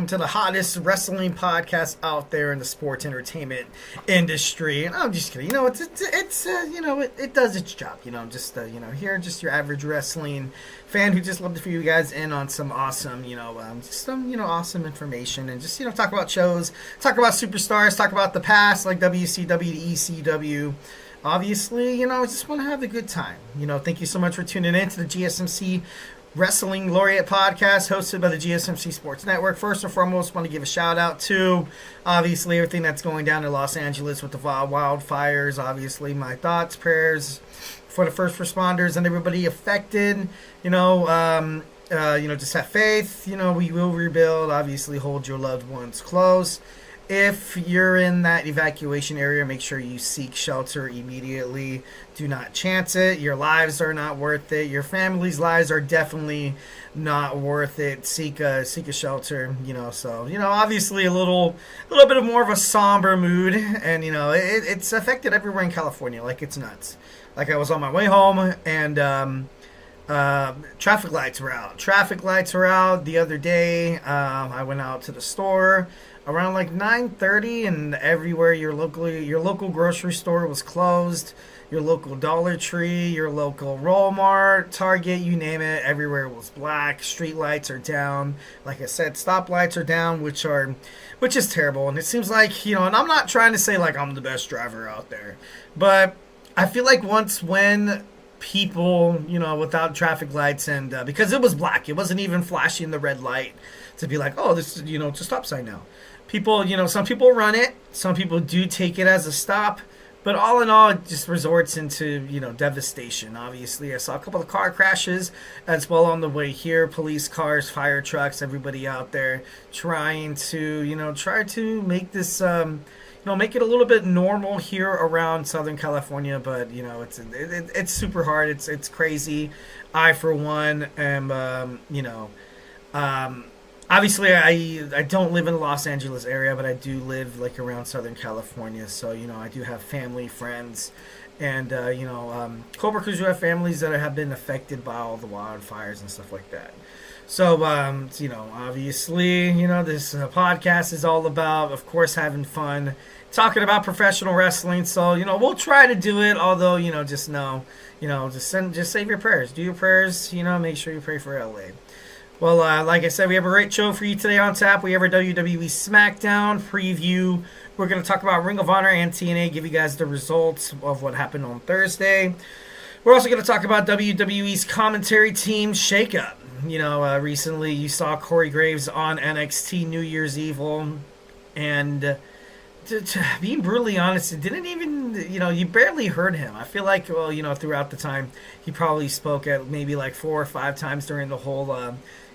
to the hottest wrestling podcast out there in the sports entertainment industry. And I'm just kidding. It does its job. Here, just your average wrestling fan who just loved to fill you guys in on some awesome, awesome information, and just, talk about shows, talk about superstars, talk about the past, like WCW to ECW. Obviously, just want to have a good time. Thank you so much for tuning in to the GSMC Wrestling Laureate podcast hosted by the GSMC Sports Network. First and foremost, want to give a shout out to, obviously, everything that's going down in Los Angeles with the wildfires. Obviously, my thoughts, prayers for the first responders and everybody affected. Just have faith. We will rebuild. Obviously, hold your loved ones close. If you're in that evacuation area, make sure you seek shelter immediately. Do not chance it. Your lives are not worth it. Your family's lives are definitely not worth it. Seek a shelter. Obviously a little bit of more of a somber mood, and it's affected everywhere in California. Like, it's nuts. Like, I was on my way home, and traffic lights were out. The other day. I went out to the store around like 9:30, and everywhere your local grocery store was closed. Your local Dollar Tree, your local Walmart, Target, you name it, everywhere was black. Street lights are down. Like I said, stoplights are down, which is terrible. And it seems like, and I'm not trying to say like I'm the best driver out there, but I feel like when people, without traffic lights, and because it was black, it wasn't even flashing the red light to be like, oh, this is, it's a stop sign now. People, some people run it, some people do take it as a stop, but all in all, it just resorts into, devastation. Obviously, I saw a couple of car crashes as well on the way here. Police cars, fire trucks, everybody out there trying to make this, make it a little bit normal here around Southern California. But, it's super hard. It's crazy. I, for one, am, obviously, I don't live in the Los Angeles area, but I do live like around Southern California. So, I do have family, friends, and, coworkers who have families that have been affected by all the wildfires and stuff like that. So, obviously, this podcast is all about, of course, having fun, talking about professional wrestling. So, we'll try to do it, although, just save your prayers. Do your prayers, make sure you pray for LA. Well, like I said, we have a great show for you today on tap. We have our WWE Smackdown preview. We're going to talk about Ring of Honor and TNA, give you guys the results of what happened on Thursday. We're also going to talk about WWE's commentary team shakeup. Recently you saw Corey Graves on NXT New Year's Evil, and to be brutally honest, it didn't even, you barely heard him. I feel like, throughout the time, he probably spoke at maybe like 4 or 5 times during the whole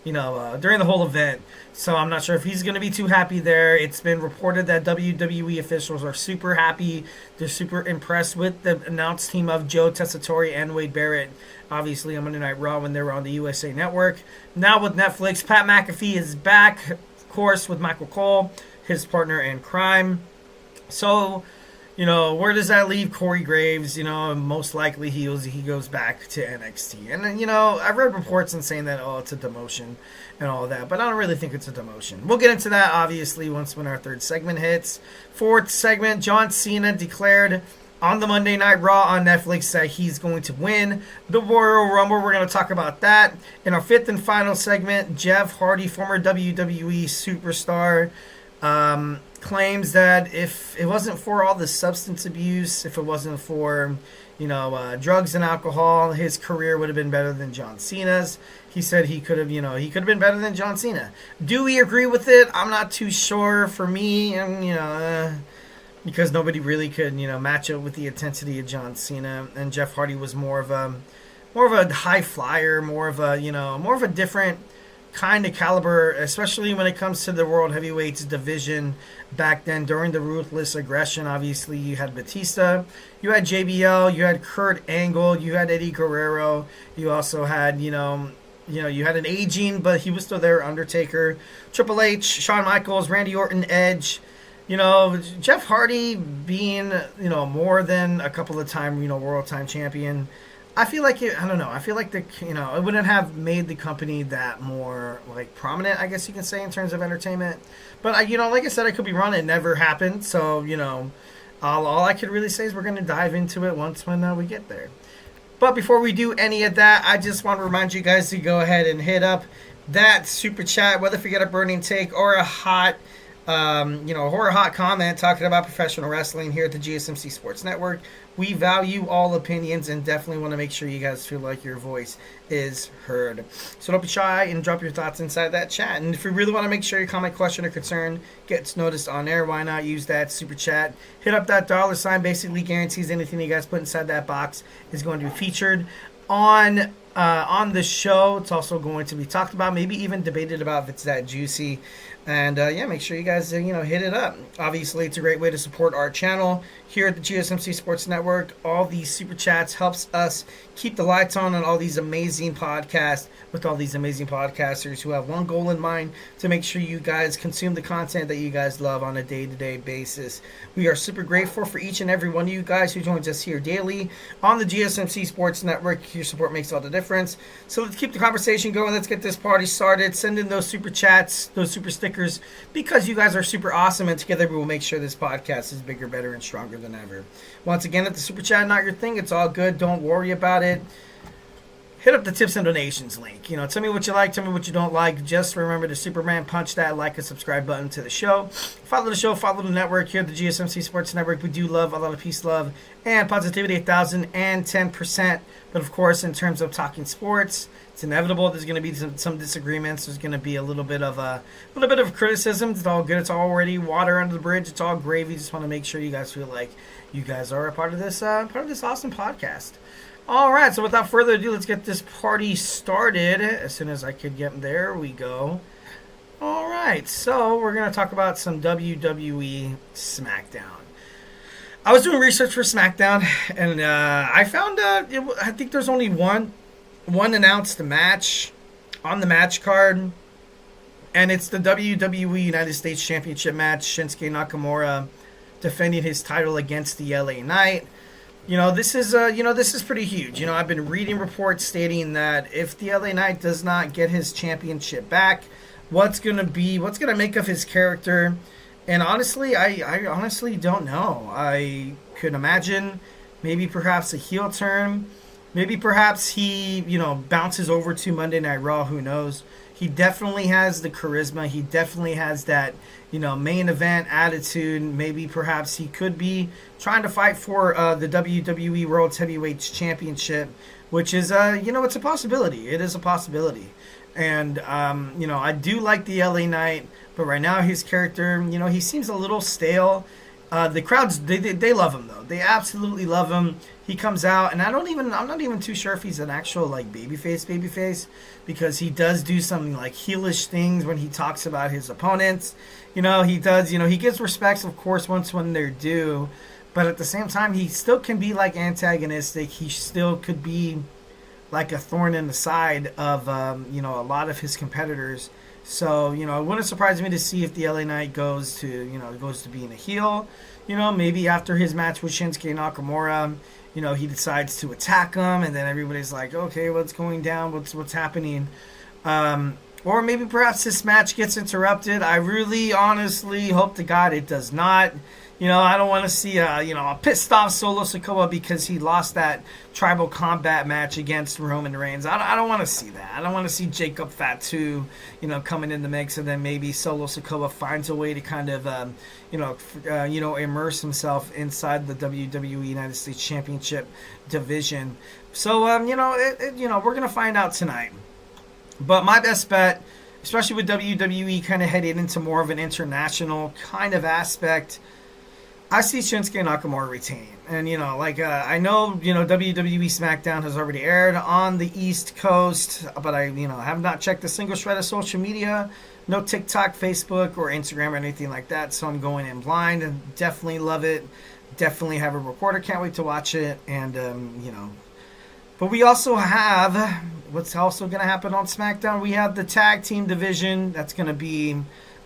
event. So I'm not sure if he's going to be too happy there. It's been reported that WWE officials are super happy. They're super impressed with the announced team of Joe Tessitore and Wade Barrett, obviously on Monday Night Raw when they were on the USA Network. Now with Netflix, Pat McAfee is back, of course, with Michael Cole, his partner in crime. So, where does that leave Corey Graves? Most likely he goes back to NXT. And, I've read reports and saying that, it's a demotion and all that. But I don't really think it's a demotion. We'll get into that, obviously, when our third segment hits. Fourth segment, John Cena declared on the Monday Night Raw on Netflix that he's going to win the Royal Rumble. We're going to talk about that. In our fifth and final segment, Jeff Hardy, former WWE superstar, claims that if it wasn't for all the substance abuse, if it wasn't for, drugs and alcohol, his career would have been better than John Cena's. He said he could have been better than John Cena. Do we agree with it? I'm not too sure. For me, because nobody really could, match up with the intensity of John Cena, and Jeff Hardy was more of a high flyer, more of a different kind of caliber, especially when it comes to the World Heavyweights division back then during the Ruthless Aggression. Obviously, you had Batista, you had JBL, you had Kurt Angle, you had Eddie Guerrero, you also had, you had an aging, but he was still there, Undertaker, Triple H, Shawn Michaels, Randy Orton, Edge. Jeff Hardy being, more than a couple of time, world time champion, I feel like I don't know. I feel like it wouldn't have made the company that more like prominent, I guess you can say, in terms of entertainment. But like I said, I could be wrong. It never happened. So all I could really say is we're going to dive into it once when we get there. But before we do any of that, I just want to remind you guys to go ahead and hit up that super chat, whether if you get a burning take or a hot or a hot comment talking about professional wrestling here at the GSMC Sports Network. We value all opinions and definitely want to make sure you guys feel like your voice is heard. So don't be shy and drop your thoughts inside that chat. And if you really want to make sure your comment, question, or concern gets noticed on air, why not use that super chat? Hit up that $sign. Basically guarantees anything you guys put inside that box is going to be featured on the show. It's also going to be talked about, maybe even debated about if it's that juicy. And make sure you guys hit it up. Obviously, it's a great way to support our channel here at the GSMC Sports Network. All these super chats helps us keep the lights on all these amazing podcasts with all these amazing podcasters who have one goal in mind, to make sure you guys consume the content that you guys love on a day-to-day basis. We are super grateful for each and every one of you guys who joins us here daily on the GSMC Sports Network. Your support makes all the difference. So let's keep the conversation going. Let's get this party started. Send in those super chats, those super stickers, because you guys are super awesome, and together we will make sure this podcast is bigger, better, and stronger than ever. Once again, if the super chat not your thing, it's all good. Don't worry about it. Hit up the tips and donations link. Tell me what you like, tell me what you don't like. Just remember to Superman punch that like and subscribe button to the show. Follow the show, follow the network here at the GSMC Sports Network. We do love a lot of peace, love, and positivity 1,010%. But of course, in terms of talking sports, it's inevitable there's going to be some disagreements. There's going to be a little bit of criticism. It's all good. It's already water under the bridge. It's all gravy. Just want to make sure you guys feel like you guys are a part of this awesome podcast. All right, so without further ado, let's get this party started. As soon as I could get there we go. All right, so we're going to talk about some WWE Smackdown. I was doing research for Smackdown, and I found I think there's only one announced match on the match card, and it's the WWE United States Championship match. Shinsuke Nakamura defending his title against the LA Knight. This is pretty huge. I've been reading reports stating that if the LA Knight does not get his championship back, what's going to make of his character? And honestly, I honestly don't know. I could imagine maybe perhaps a heel turn. Maybe perhaps he, bounces over to Monday Night Raw. Who knows? He definitely has the charisma. He definitely has that, main event attitude. Maybe perhaps he could be trying to fight for the WWE World Heavyweight Championship, which is, it's a possibility. It is a possibility. And, I do like the LA Knight, but right now his character, he seems a little stale. The crowds, they love him, though. They absolutely love him. He comes out, and I'm not even too sure if he's an actual, babyface, because he does do some, heelish things when he talks about his opponents. He does, he gives respects, of course, when they're due, but at the same time, he still can be, antagonistic. He still could be, a thorn in the side of, a lot of his competitors. So, it wouldn't surprise me to see if the LA Knight goes to being a heel. Maybe after his match with Shinsuke Nakamura, he decides to attack him, and then everybody's like, okay, what's going down? What's happening? Or maybe perhaps this match gets interrupted. I really honestly hope to God it does not. I don't want to see a pissed off Solo Sikoa because he lost that tribal combat match against Roman Reigns. I don't want to see that. I don't want to see Jacob Fatu, coming in the mix, and then maybe Solo Sikoa finds a way to kind of, immerse himself inside the WWE United States Championship division. So, we're gonna find out tonight. But my best bet, especially with WWE kind of heading into more of an international kind of aspect, I see Shinsuke Nakamura retain. And, I know, WWE Smackdown has already aired on the East Coast, but I have not checked a single shred of social media. No TikTok, Facebook, or Instagram or anything like that, so I'm going in blind and definitely love it. Definitely have a recorder. Can't wait to watch it. And, But we also have, what's also going to happen on SmackDown, we have the tag team division that's going to be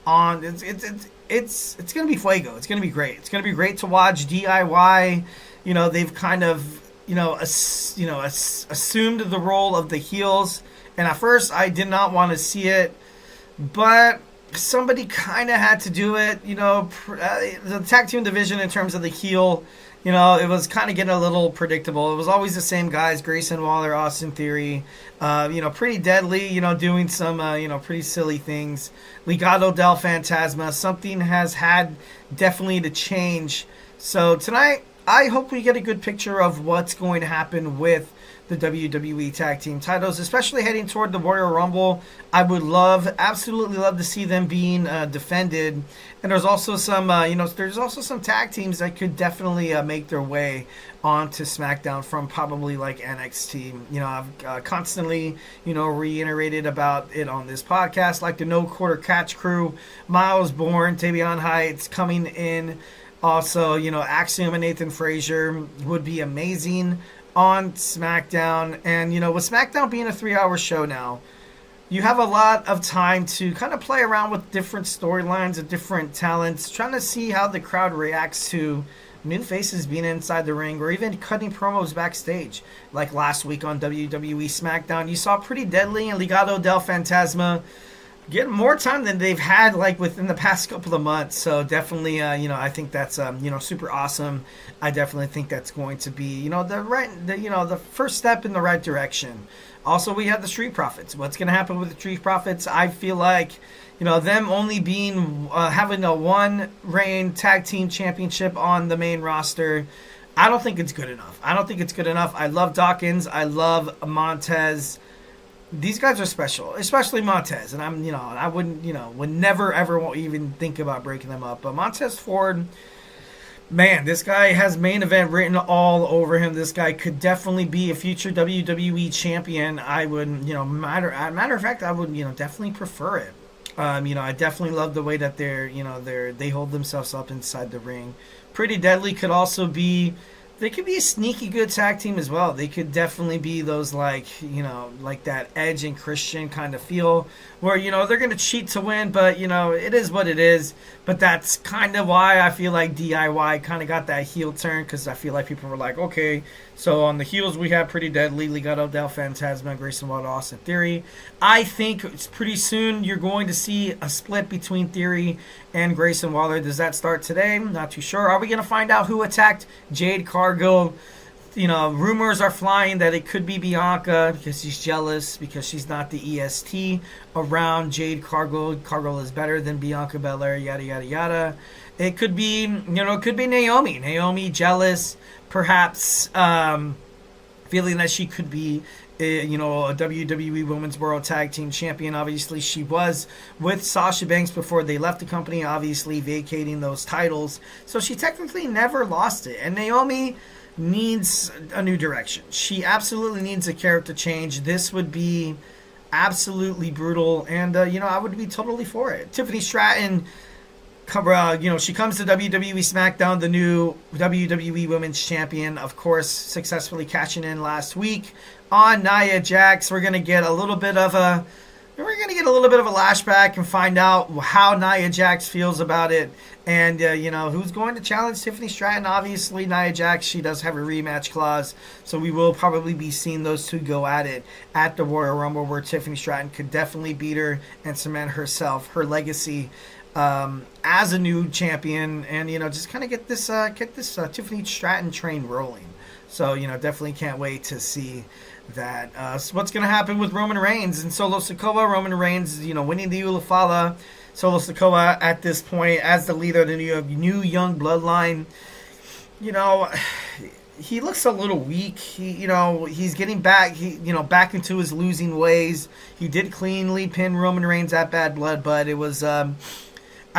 on. It's going to be fuego. It's going to be great. It's going to be great to watch. DIY, they've kind of assumed the role of the heels. And at first, I did not want to see it, but somebody kind of had to do it. The tag team division in terms of the heel, it was kind of getting a little predictable. It was always the same guys: Grayson Waller, Austin Theory, pretty deadly. Doing some pretty silly things. Legado del Fantasma. Something has had definitely to change. So tonight, I hope we get a good picture of what's going to happen with the WWE Tag Team titles, especially heading toward the Royal Rumble. I would absolutely love to see them being defended. And there's also some, tag teams that could definitely make their way onto SmackDown from probably like NXT. I've constantly, reiterated about it on this podcast, like the No Quarter Catch Crew, Miles Bourne, Tavion Heights coming in. Also, Axiom and Nathan Frazier would be amazing on SmackDown. And, with SmackDown being a 3-hour show now, you have a lot of time to kind of play around with different storylines and different talents, trying to see how the crowd reacts to new faces being inside the ring or even cutting promos backstage. Like last week on WWE Smackdown, you saw Pretty Deadly and Legado del Fantasma get more time than they've had like within the past couple of months. So definitely, I think that's super awesome. I definitely think that's going to be the first step in the right direction. Also, we have the Street Profits. What's going to happen with the Street Profits? I feel like them only being having a one reign tag team championship on the main roster. I don't think it's good enough. I love Dawkins. I love Montez. These guys are special, especially Montez, and I wouldn't, would never ever even think about breaking them up. But Montez Ford, man, this guy has main event written all over him. This guy could definitely be a future WWE champion. I would, matter of fact, I would, definitely prefer it. I definitely love the way that they hold themselves up inside the ring. Pretty Deadly could also be. They could be a sneaky good tag team as well. They could definitely be those like that Edge and Christian kind of feel where, they're going to cheat to win, but, it is what it is. But that's kind of why I feel like DIY kind of got that heel turn, because I feel like people were like, okay, so on the heels we have Pretty Deadly, Legado del Fantasma, Grayson Waller, Austin Theory. I think it's pretty soon you're going to see a split between Theory and Grayson Waller. Does that start today? Not too sure. Are we going to find out who attacked Jade Cargill? Rumors are flying that it could be Bianca because she's jealous because she's not the EST around Jade Cargill. Cargill is better than Bianca Belair, yada, yada, yada. It could be, Naomi. Naomi jealous, perhaps feeling that she could be, a WWE Women's World Tag Team Champion. Obviously, she was with Sasha Banks before they left the company, obviously vacating those titles. So she technically never lost it. And Naomi needs a new direction. She absolutely needs a character change. This would be absolutely brutal, and I would be totally for it. Tiffany Stratton, she comes to WWE Smackdown, the new WWE Women's Champion, of course, successfully cashing in last week on Nia Jax. We're gonna get a little bit of a lashback and find out how Nia Jax feels about it. And, who's going to challenge Tiffany Stratton? Obviously, Nia Jax, she does have a rematch clause. So we will probably be seeing those two go at it at the Royal Rumble, where Tiffany Stratton could definitely beat her and cement her legacy as a new champion. And, just kind of get this Tiffany Stratton train rolling. So, definitely can't wait to see that. What's going to happen with Roman Reigns and Solo Sikoa? Roman Reigns, winning the Ula Fallah. Solo Sikoa at this point as the leader of the new young bloodline. He looks a little weak. He's getting back. Back into his losing ways. He did cleanly pin Roman Reigns at Bad Blood, but it was. I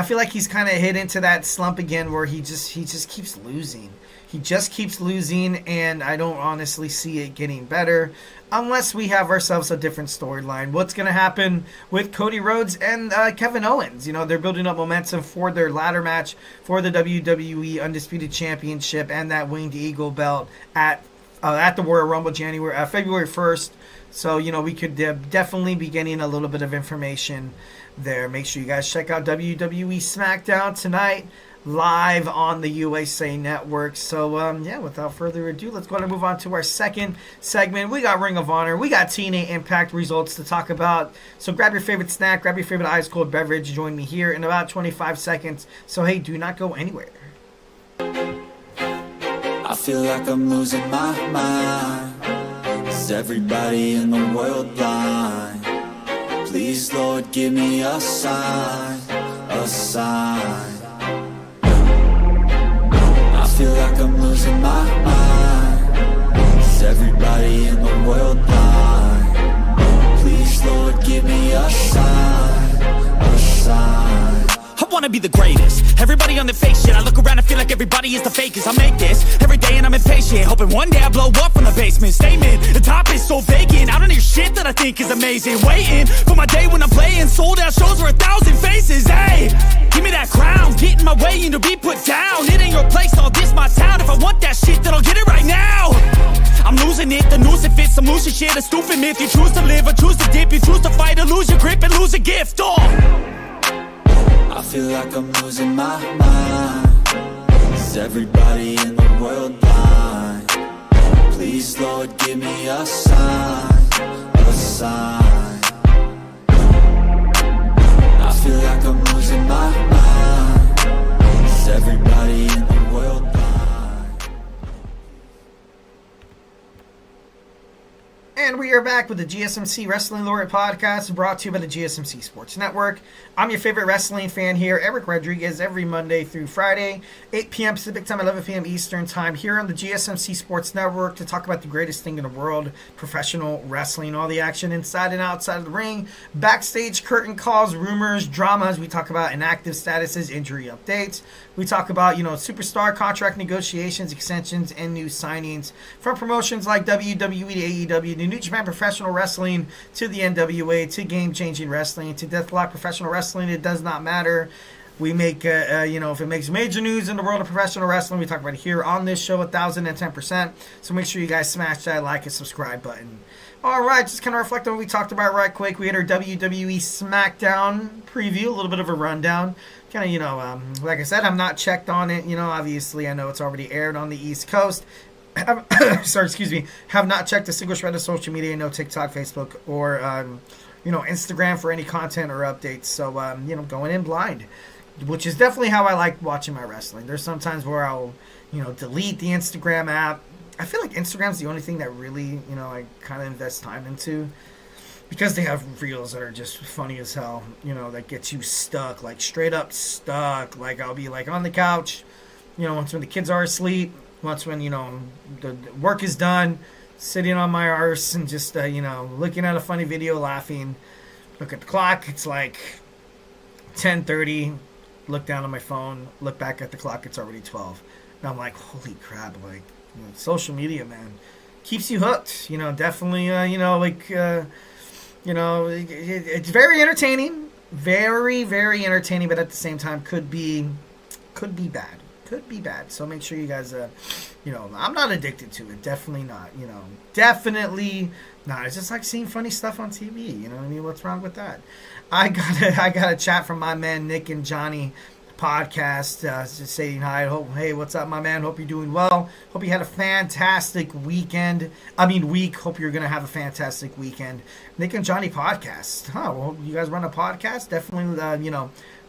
feel like he's kind of hit into that slump again, where he just keeps losing. He just keeps losing, and I don't honestly see it getting better unless we have ourselves a different storyline. What's going to happen with Cody Rhodes and Kevin Owens? They're building up momentum for their ladder match for the WWE Undisputed Championship and that Winged Eagle belt at the Royal Rumble February 1st. So, we could definitely be getting a little bit of information there. Make sure you guys check out WWE Smackdown tonight. live on the USA Network. So, yeah, without further ado, let's go ahead and move on to our second segment. We got Ring of Honor. We got TNA Impact results to talk about. So grab your favorite snack, grab your favorite ice cold beverage. Join me here in about 25 seconds. So, hey, do not go anywhere. I feel like I'm losing my mind. Is everybody in the world blind? Please, Lord, give me a sign, a sign. I feel like I'm losing my mind. Is everybody in the world blind? Please, Lord, give me a sign, a sign. I wanna be the greatest. Everybody on the fake shit. I look around and feel like everybody is the fakest. I make this every day and I'm impatient, hoping one day I blow up from the basement. Statement, the top is so vacant. I don't hear shit that I think is amazing. Waiting for my day when I'm playing sold out shows for 1,000 faces. Hey, give me that crown. Get in my way and to be put down. It ain't your place, all this my town. If I want that shit, then I'll get it right now. I'm losing it, the noose it fits. Some losing shit, a stupid myth. You choose to live or choose to dip. You choose to fight or lose your grip and lose a gift. I feel like I'm losing my mind. Is everybody in the world blind? Please, Lord, give me a sign, a sign. I feel like I'm losing my mind. Is everybody in the world blind? And we are back with the GSMC Wrestling Laureate podcast brought to you by the GSMC Sports Network. I'm your favorite wrestling fan here, Eric Rodriguez, every Monday through Friday, 8 p.m. Pacific Time, 11 p.m. Eastern Time, here on the GSMC Sports Network to talk about the greatest thing in the world, professional wrestling, all the action inside and outside of the ring, backstage curtain calls, rumors, dramas. We talk about inactive statuses, injury updates. We talk about, superstar contract negotiations, extensions, and new signings from promotions like WWE to AEW, to New Japan Professional Wrestling, to the NWA, to Game Changing Wrestling, to Deathlock Professional Wrestling. It does not matter. We make, if it makes major news in the world of professional wrestling, we talk about it here on this show 1,010%. So make sure you guys smash that like and subscribe button. All right, just kind of reflect on what we talked about right quick. We had our WWE Smackdown preview, a little bit of a rundown. Kind of, like I said, I'm not checked on it. Obviously, I know it's already aired on the East Coast. Have not checked a single shred of social media, no TikTok, Facebook, or, Instagram for any content or updates. So, going in blind, which is definitely how I like watching my wrestling. There's sometimes where I'll, delete the Instagram app. I feel like Instagram's the only thing that really, I kind of invest time into, because they have reels that are just funny as hell, that gets you stuck, like straight up stuck. Like I'll be like on the couch, once when the kids are asleep, once when, the work is done, sitting on my arse and just, looking at a funny video, laughing. Look at the clock, it's like 10:30, look down on my phone, look back at the clock, it's already 12. And I'm like, holy crap, like, social media, man, keeps you hooked. Definitely, it's very entertaining, very, very entertaining, but at the same time could be bad. Could be bad. So make sure you guys, I'm not addicted to it. Definitely not. Definitely not. It's just like seeing funny stuff on TV. You know what I mean? What's wrong with that? I got a chat from my man Nick and Johnny podcast, just saying hi. Hey, what's up, my man? Hope you're doing well. Hope you had a fantastic week. Hope you're gonna have a fantastic weekend. Nick and Johnny podcast. Well, you guys run a podcast? Definitely,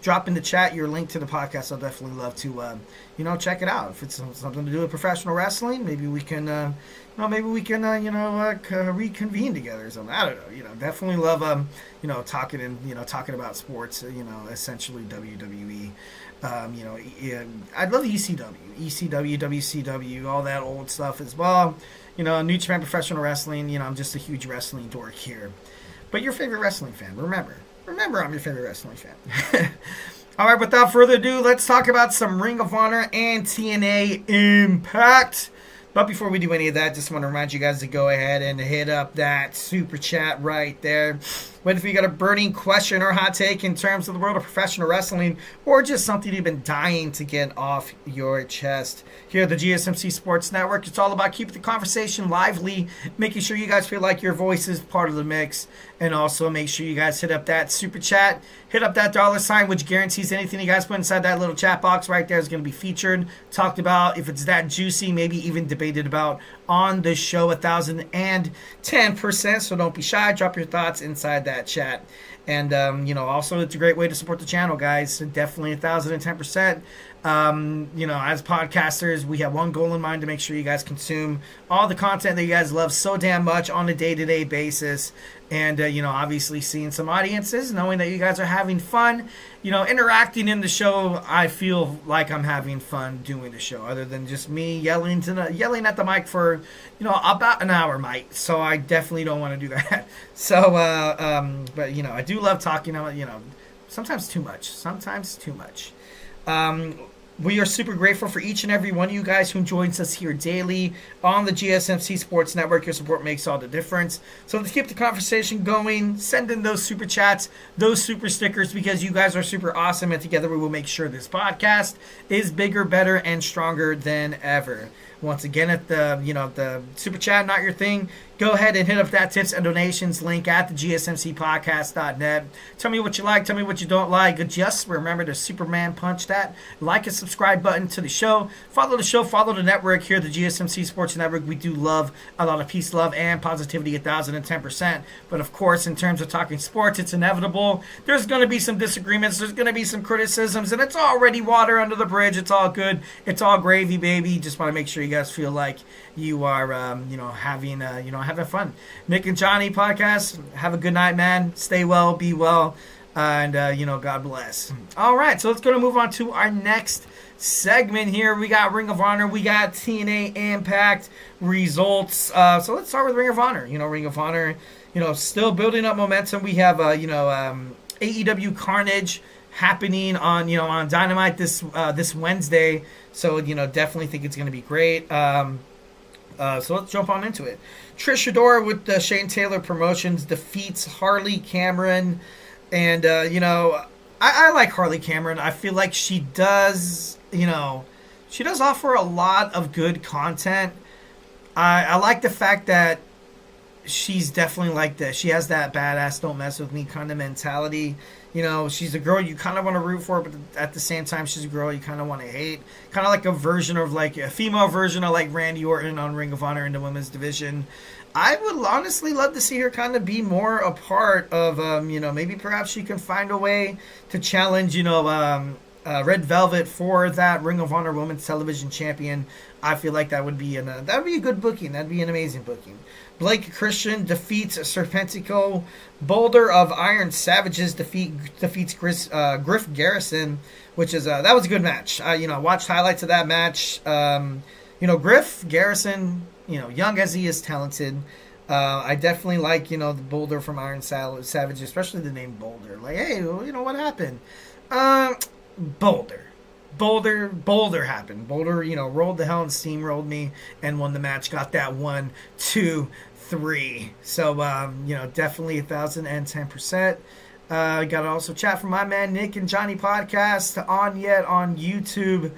drop in the chat your link to the podcast. I'll definitely love to, check it out. If it's something to do with professional wrestling, maybe we can, reconvene together or something. I don't know. Definitely love, talking about sports. Essentially WWE. I'd love ECW, WCW, all that old stuff as well. New Japan Professional Wrestling. I'm just a huge wrestling dork here. But your favorite wrestling fan, remember, I'm your favorite wrestling fan. All right, without further ado, let's talk about some Ring of Honor and TNA Impact. But before we do any of that, just want to remind you guys to go ahead and hit up that super chat right there. Whether if you got a burning question or hot take in terms of the world of professional wrestling, or just something you've been dying to get off your chest. Here at the GSMC Sports Network, it's all about keeping the conversation lively, making sure you guys feel like your voice is part of the mix, and also make sure you guys hit up that super chat, hit up that $, which guarantees anything you guys put inside that little chat box right there is going to be featured, talked about, if it's that juicy, maybe even debated about on the show 1,010%. So don't be shy, drop your thoughts inside that chat. And, also it's a great way to support the channel, guys. Definitely 1,010%. As podcasters, we have one goal in mind, to make sure you guys consume all the content that you guys love so damn much on a day-to-day basis. And, obviously seeing some audiences, knowing that you guys are having fun, interacting in the show. I feel like I'm having fun doing the show, other than just me yelling at the mic for, about an hour, Mike. So I definitely don't want to do that. So, but, I do love talking, sometimes too much. We are super grateful for each and every one of you guys who joins us here daily on the GSMC Sports Network. Your support makes all the difference. So let's keep the conversation going. Send in those super chats, those super stickers, because you guys are super awesome, and together we will make sure this podcast is bigger, better, and stronger than ever. Once again, if the super chat not your thing, go ahead and hit up that tips and donations link at the gsmcpodcast.net. Tell me what you like, tell me what you don't like. Just remember to Superman punch that like and subscribe button to the show. Follow the show, follow the network here, the GSMC Sports Network. We do love a lot of peace, love, and positivity, 1,010%. But of course, in terms of talking sports, it's inevitable. There's going to be some disagreements. There's going to be some criticisms, and it's already water under the bridge. It's all good. It's all gravy, baby. Just want to make sure you guys feel like you are, having fun. Nick and Johnny podcast. Have a good night, man. Stay well, be well, and God bless. All right, so let's go to move on to our next segment here. We got Ring of Honor. We got TNA Impact results. So let's start with Ring of Honor. Ring of Honor, still building up momentum. We have, AEW Carnage happening on Dynamite this Wednesday. So, definitely think it's going to be great. So let's jump on into it. Trish Adora with the Shane Taylor Promotions defeats Harley Cameron. And, I like Harley Cameron. I feel like she does offer a lot of good content. I like the fact that she's definitely like that. She has that badass, don't mess with me kind of mentality. She's a girl you kind of want to root for, but at the same time, she's a girl you kind of want to hate. Kind of like a female version of like Randy Orton on Ring of Honor in the women's division. I would honestly love to see her kind of be more a part of, maybe perhaps she can find a way to challenge, Red Velvet for that Ring of Honor Women's Television Champion. I feel like that would be a good booking. That'd be an amazing booking. Blake Christian defeats Serpentico. Boulder of Iron Savages defeats Griff Garrison, which is that was a good match. Watched highlights of that match. Griff Garrison, young as he is, talented. I definitely like the Boulder from Iron Savage, especially the name Boulder. Like, hey, what happened? Boulder happened. Boulder, rolled the hell and steamrolled me and won the match. Got that 1, 2, 3. So, definitely 1,010%. Got to also chat from my man Nick and Johnny podcast on YouTube.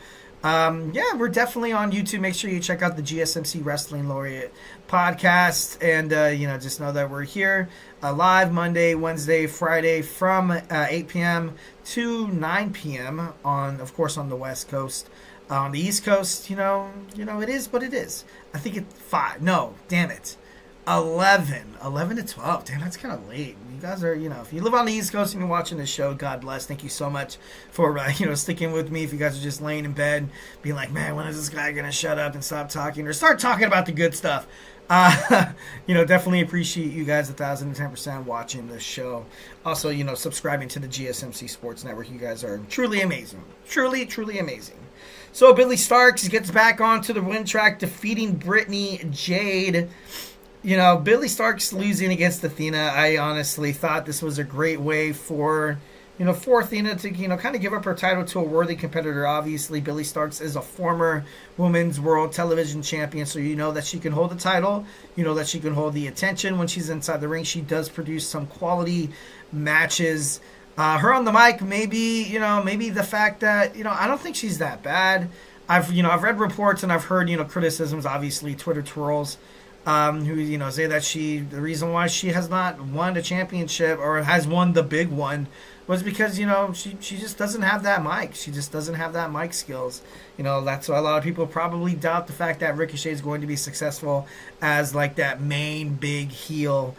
We're definitely on YouTube. Make sure you check out the GSMC Wrestling Laureate podcast. And, just know that we're here live Monday, Wednesday, Friday from 8 p.m. to 9 p.m. Of course, on the West Coast. On the East Coast, it is what it is. I think it's 5. No, damn it. 11 to 12. Damn, that's kind of late. You guys are, if you live on the East Coast and you're watching this show, God bless. Thank you so much for, sticking with me. If you guys are just laying in bed, being like, man, when is this guy going to shut up and stop talking or start talking about the good stuff? Definitely appreciate you guys 1,010% watching this show. Also, subscribing to the GSMC Sports Network. You guys are truly amazing. Truly, truly amazing. So Billy Starks gets back onto the win track, defeating Brittany Jade. Billy Starks losing against Athena, I honestly thought this was a great way for, for Athena to, kind of give up her title to a worthy competitor. Obviously, Billie Starkz is a former Women's World Television Champion, so you know that she can hold the title. You know that she can hold the attention when she's inside the ring. She does produce some quality matches. Her on the mic, maybe the fact that, I don't think she's that bad. I've read reports and I've heard, criticisms, obviously, Twitter twirls, who, say that the reason why she has not won a championship or has won the big one was because, she just doesn't have that mic. She just doesn't have that mic skills. That's why a lot of people probably doubt the fact that Ricochet is going to be successful as like that main big heel,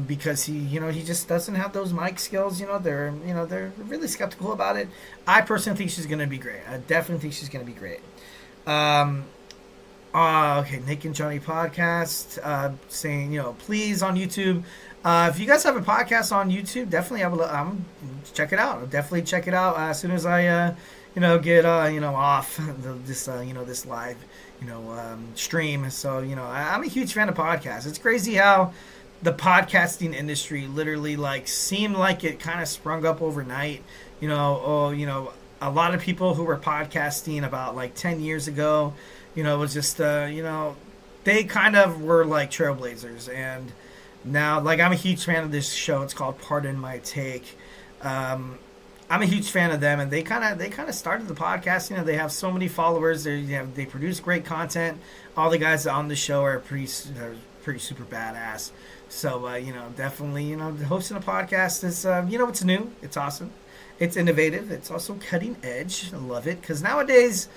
because he just doesn't have those mic skills. They're really skeptical about it. I personally think she's going to be great. I definitely think she's going to be great. Okay, Nick and Johnny podcast, saying, please on YouTube. If you guys have a podcast on YouTube, definitely check it out. I'll definitely check it out as soon as I, get, off this live, stream. So, I'm a huge fan of podcasts. It's crazy how the podcasting industry literally seemed like it kind of sprung up overnight. A lot of people who were podcasting about 10 years ago, it was just, they kind of were like trailblazers. And now, I'm a huge fan of this show. It's called Pardon My Take. I'm a huge fan of them, and they kind of started the podcast. They have so many followers. They produce great content. All the guys on the show are pretty super badass. So definitely hosting a podcast is it's new. It's awesome. It's innovative. It's also cutting edge. I love it because nowadays,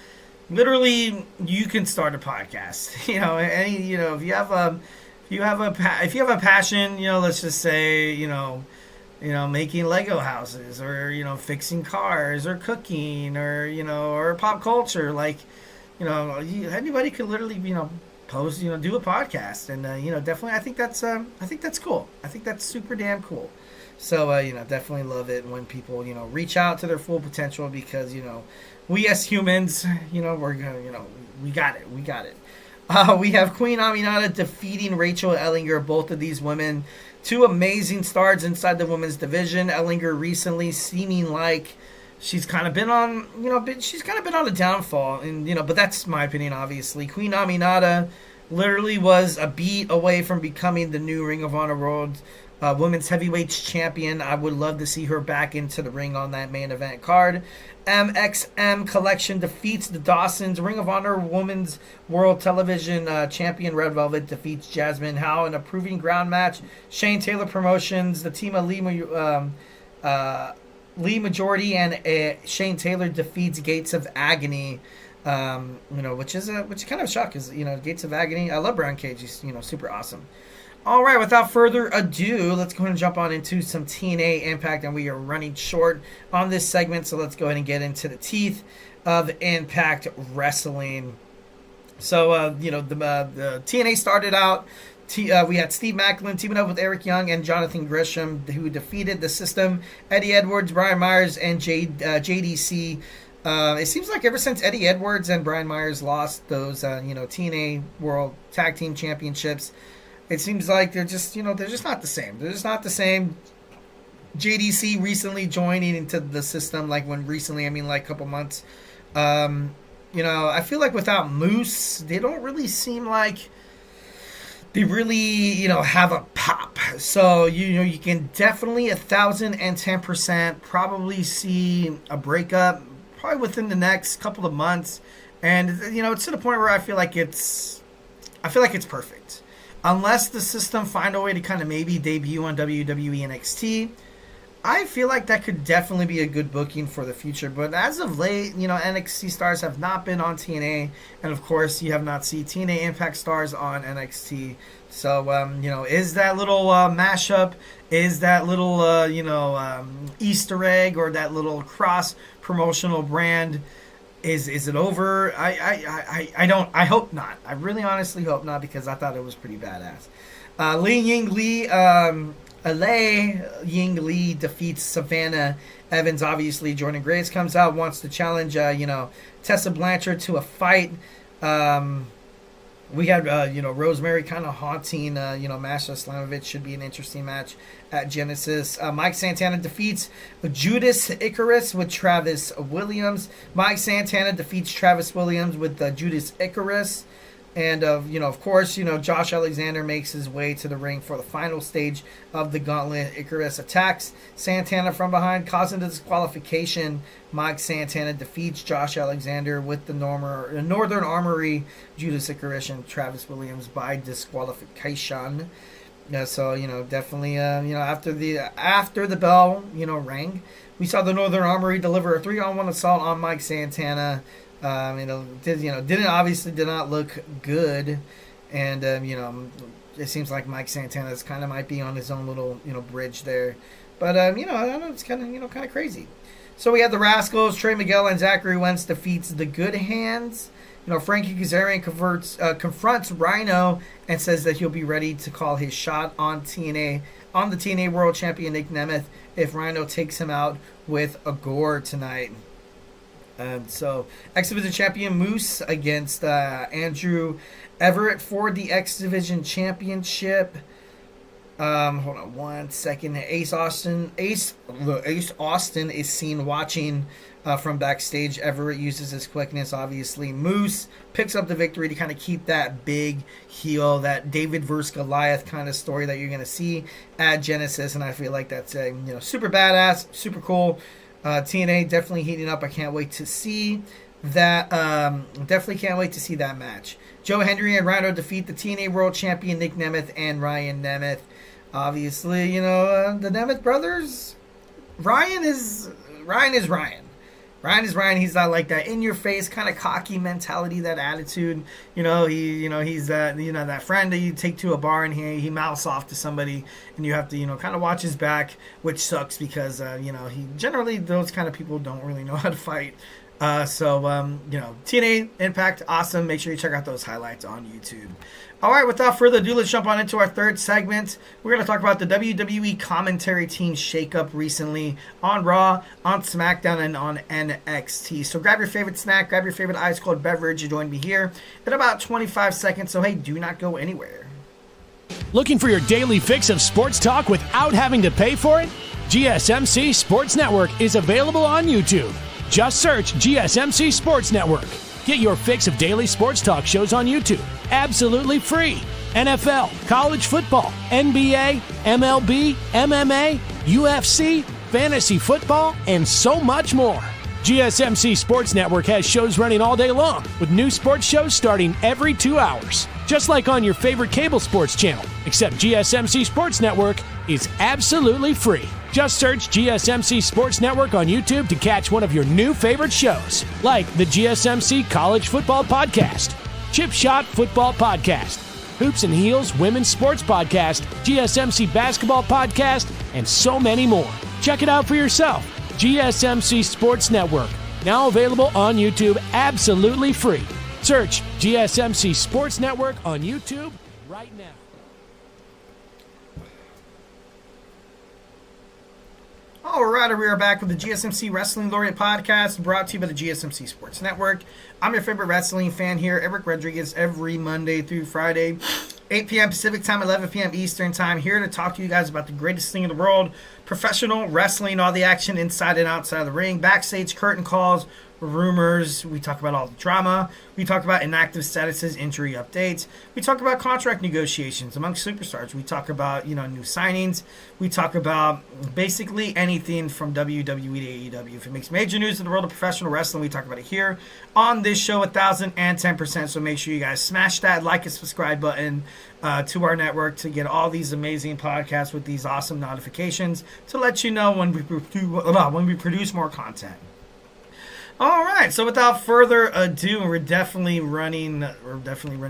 literally, you can start a podcast. If you have a passion, let's just say, making Lego houses or, fixing cars or cooking or pop culture, anybody could literally, post, do a podcast. And, definitely, I think that's cool. I think that's super damn cool. So, definitely love it when people, reach out to their full potential because, we as humans, we're going to, we got it. We have Queen Aminata defeating Rachel Ellinger. Both of these women, two amazing stars inside the women's division. Ellinger recently seeming like she's kind of been on, she's kind of been on a downfall, and but that's my opinion. Obviously, Queen Aminata literally was a beat away from becoming the new Ring of Honor World Women's Heavyweight Champion. I would love to see her back into the ring on that main event card. MXM Collection defeats the Dawsons. Ring of Honor Women's World Television Champion Red Velvet defeats Jasmine Howe in a proving ground match. Shane Taylor Promotions, the team of Lee Majority and Shane Taylor defeats Gates of Agony. Which is kind of a shock because Gates of Agony. I love Brian Cage. He's super awesome. All right, without further ado, let's go ahead and jump on into some TNA Impact, and we are running short on this segment, so let's go ahead and get into the teeth of Impact Wrestling. So, the TNA started out. We had Steve Macklin teaming up with Eric Young and Jonathan Gresham, who defeated the System, Eddie Edwards, Brian Myers, and JDC. It seems like ever since Eddie Edwards and Brian Myers lost those, TNA World Tag Team Championships, it seems like they're just not the same. They're just not the same. JDC recently joining into the System, a couple months. I feel like without Moose, they don't really seem like they really, have a pop. So, you can definitely 1,010% probably see a breakup probably within the next couple of months. And, it's to the point where I feel like it's perfect. Unless the System find a way to kind of maybe debut on WWE NXT, I feel like that could definitely be a good booking for the future. But as of late, NXT stars have not been on TNA. And, of course, you have not seen TNA Impact stars on NXT. So, is that little mashup, is that little, Easter egg or that little cross-promotional brand, is it over? I hope not. I really honestly hope not because I thought it was pretty badass. Ying Lee defeats Savannah Evans. Obviously, Jordan Grace comes out, wants to challenge, Tessa Blanchard to a fight. We had, Rosemary kind of haunting, Masha Slamovich. Should be an interesting match at Genesis. Mike Santana defeats Judas Icarus with Travis Williams. Mike Santana defeats Travis Williams with Judas Icarus. And, of course, Josh Alexander makes his way to the ring for the final stage of the gauntlet. Icarus attacks Santana from behind, causing the disqualification. Mike Santana defeats Josh Alexander with the Northern Armory, Judas Icarus, and Travis Williams by disqualification. So, definitely, after the bell, rang, we saw the Northern Armory deliver a 3-on-1 assault on Mike Santana. Did not look good, and it seems like Mike Santana's kind of might be on his own little bridge there, but I don't know, it's kind of crazy. So we have the Rascals, Trey Miguel and Zachary Wentz defeats the Good Hands. Frankie Kazarian confronts Rhino and says that he'll be ready to call his shot on the TNA World Champion Nick Nemeth if Rhino takes him out with a gore tonight. So, X Division Champion Moose against Andrew Everett for the X Division Championship. Hold on one second. Ace Austin is seen watching from backstage. Everett uses his quickness, obviously. Moose picks up the victory to kind of keep that big heel, that David versus Goliath kind of story that you're going to see at Genesis, and I feel like that's super badass, super cool. TNA definitely heating up. I can't wait to see that. Definitely can't wait to see that match. Joe Hendry and Rhino defeat the TNA World Champion Nick Nemeth and Ryan Nemeth. Obviously, the Nemeth brothers. Ryan is Ryan. Ryan is Ryan. He's not like that in-your-face kind of cocky mentality, that attitude. He's that friend that you take to a bar and he mouths off to somebody, and you have to kind of watch his back, which sucks because he generally, those kind of people don't really know how to fight. TNA Impact, awesome. Make sure you check out those highlights on YouTube. All right, without further ado, let's jump on into our third segment. We're going to talk about the WWE commentary team shakeup recently on Raw, on SmackDown, and on NXT. So grab your favorite snack, grab your favorite ice cold beverage. You join me here in about 25 seconds. So hey, do not go anywhere. Looking for your daily fix of sports talk without having to pay for it? GSMC Sports Network is available on YouTube. Just search GSMC Sports Network. Get your fix of daily sports talk shows on YouTube, absolutely free. NFL, college football, NBA, MLB, MMA, UFC, fantasy football, and so much more. GSMC Sports Network has shows running all day long, with new sports shows starting every 2 hours. Just like on your favorite cable sports channel, except GSMC Sports Network is absolutely free. Just search GSMC Sports Network on YouTube to catch one of your new favorite shows, like the GSMC College Football Podcast, Chip Shot Football Podcast, Hoops and Heels Women's Sports Podcast, GSMC Basketball Podcast, and so many more. Check it out for yourself. GSMC Sports Network, now available on YouTube absolutely free. Search GSMC Sports Network on YouTube right now. All right, we are back with the GSMC Wrestling Laureate podcast, brought to you by the GSMC Sports Network. I'm your favorite wrestling fan here, Eric Rodriguez, every Monday through Friday, 8 p.m. Pacific time, 11 p.m. Eastern time, here to talk to you guys about the greatest thing in the world, professional wrestling, all the action inside and outside of the ring, backstage curtain calls, rumors. We talk about all the drama. We talk about inactive statuses, injury updates. We talk about contract negotiations amongst superstars. We talk about new signings. We talk about basically anything from WWE to AEW. If it makes major news in the world of professional wrestling, we talk about it here on this show 1,010%. So make sure you guys smash that like and subscribe button to our network to get all these amazing podcasts with these awesome notifications to let you know when we produce more content. All right, so without further ado, we're definitely running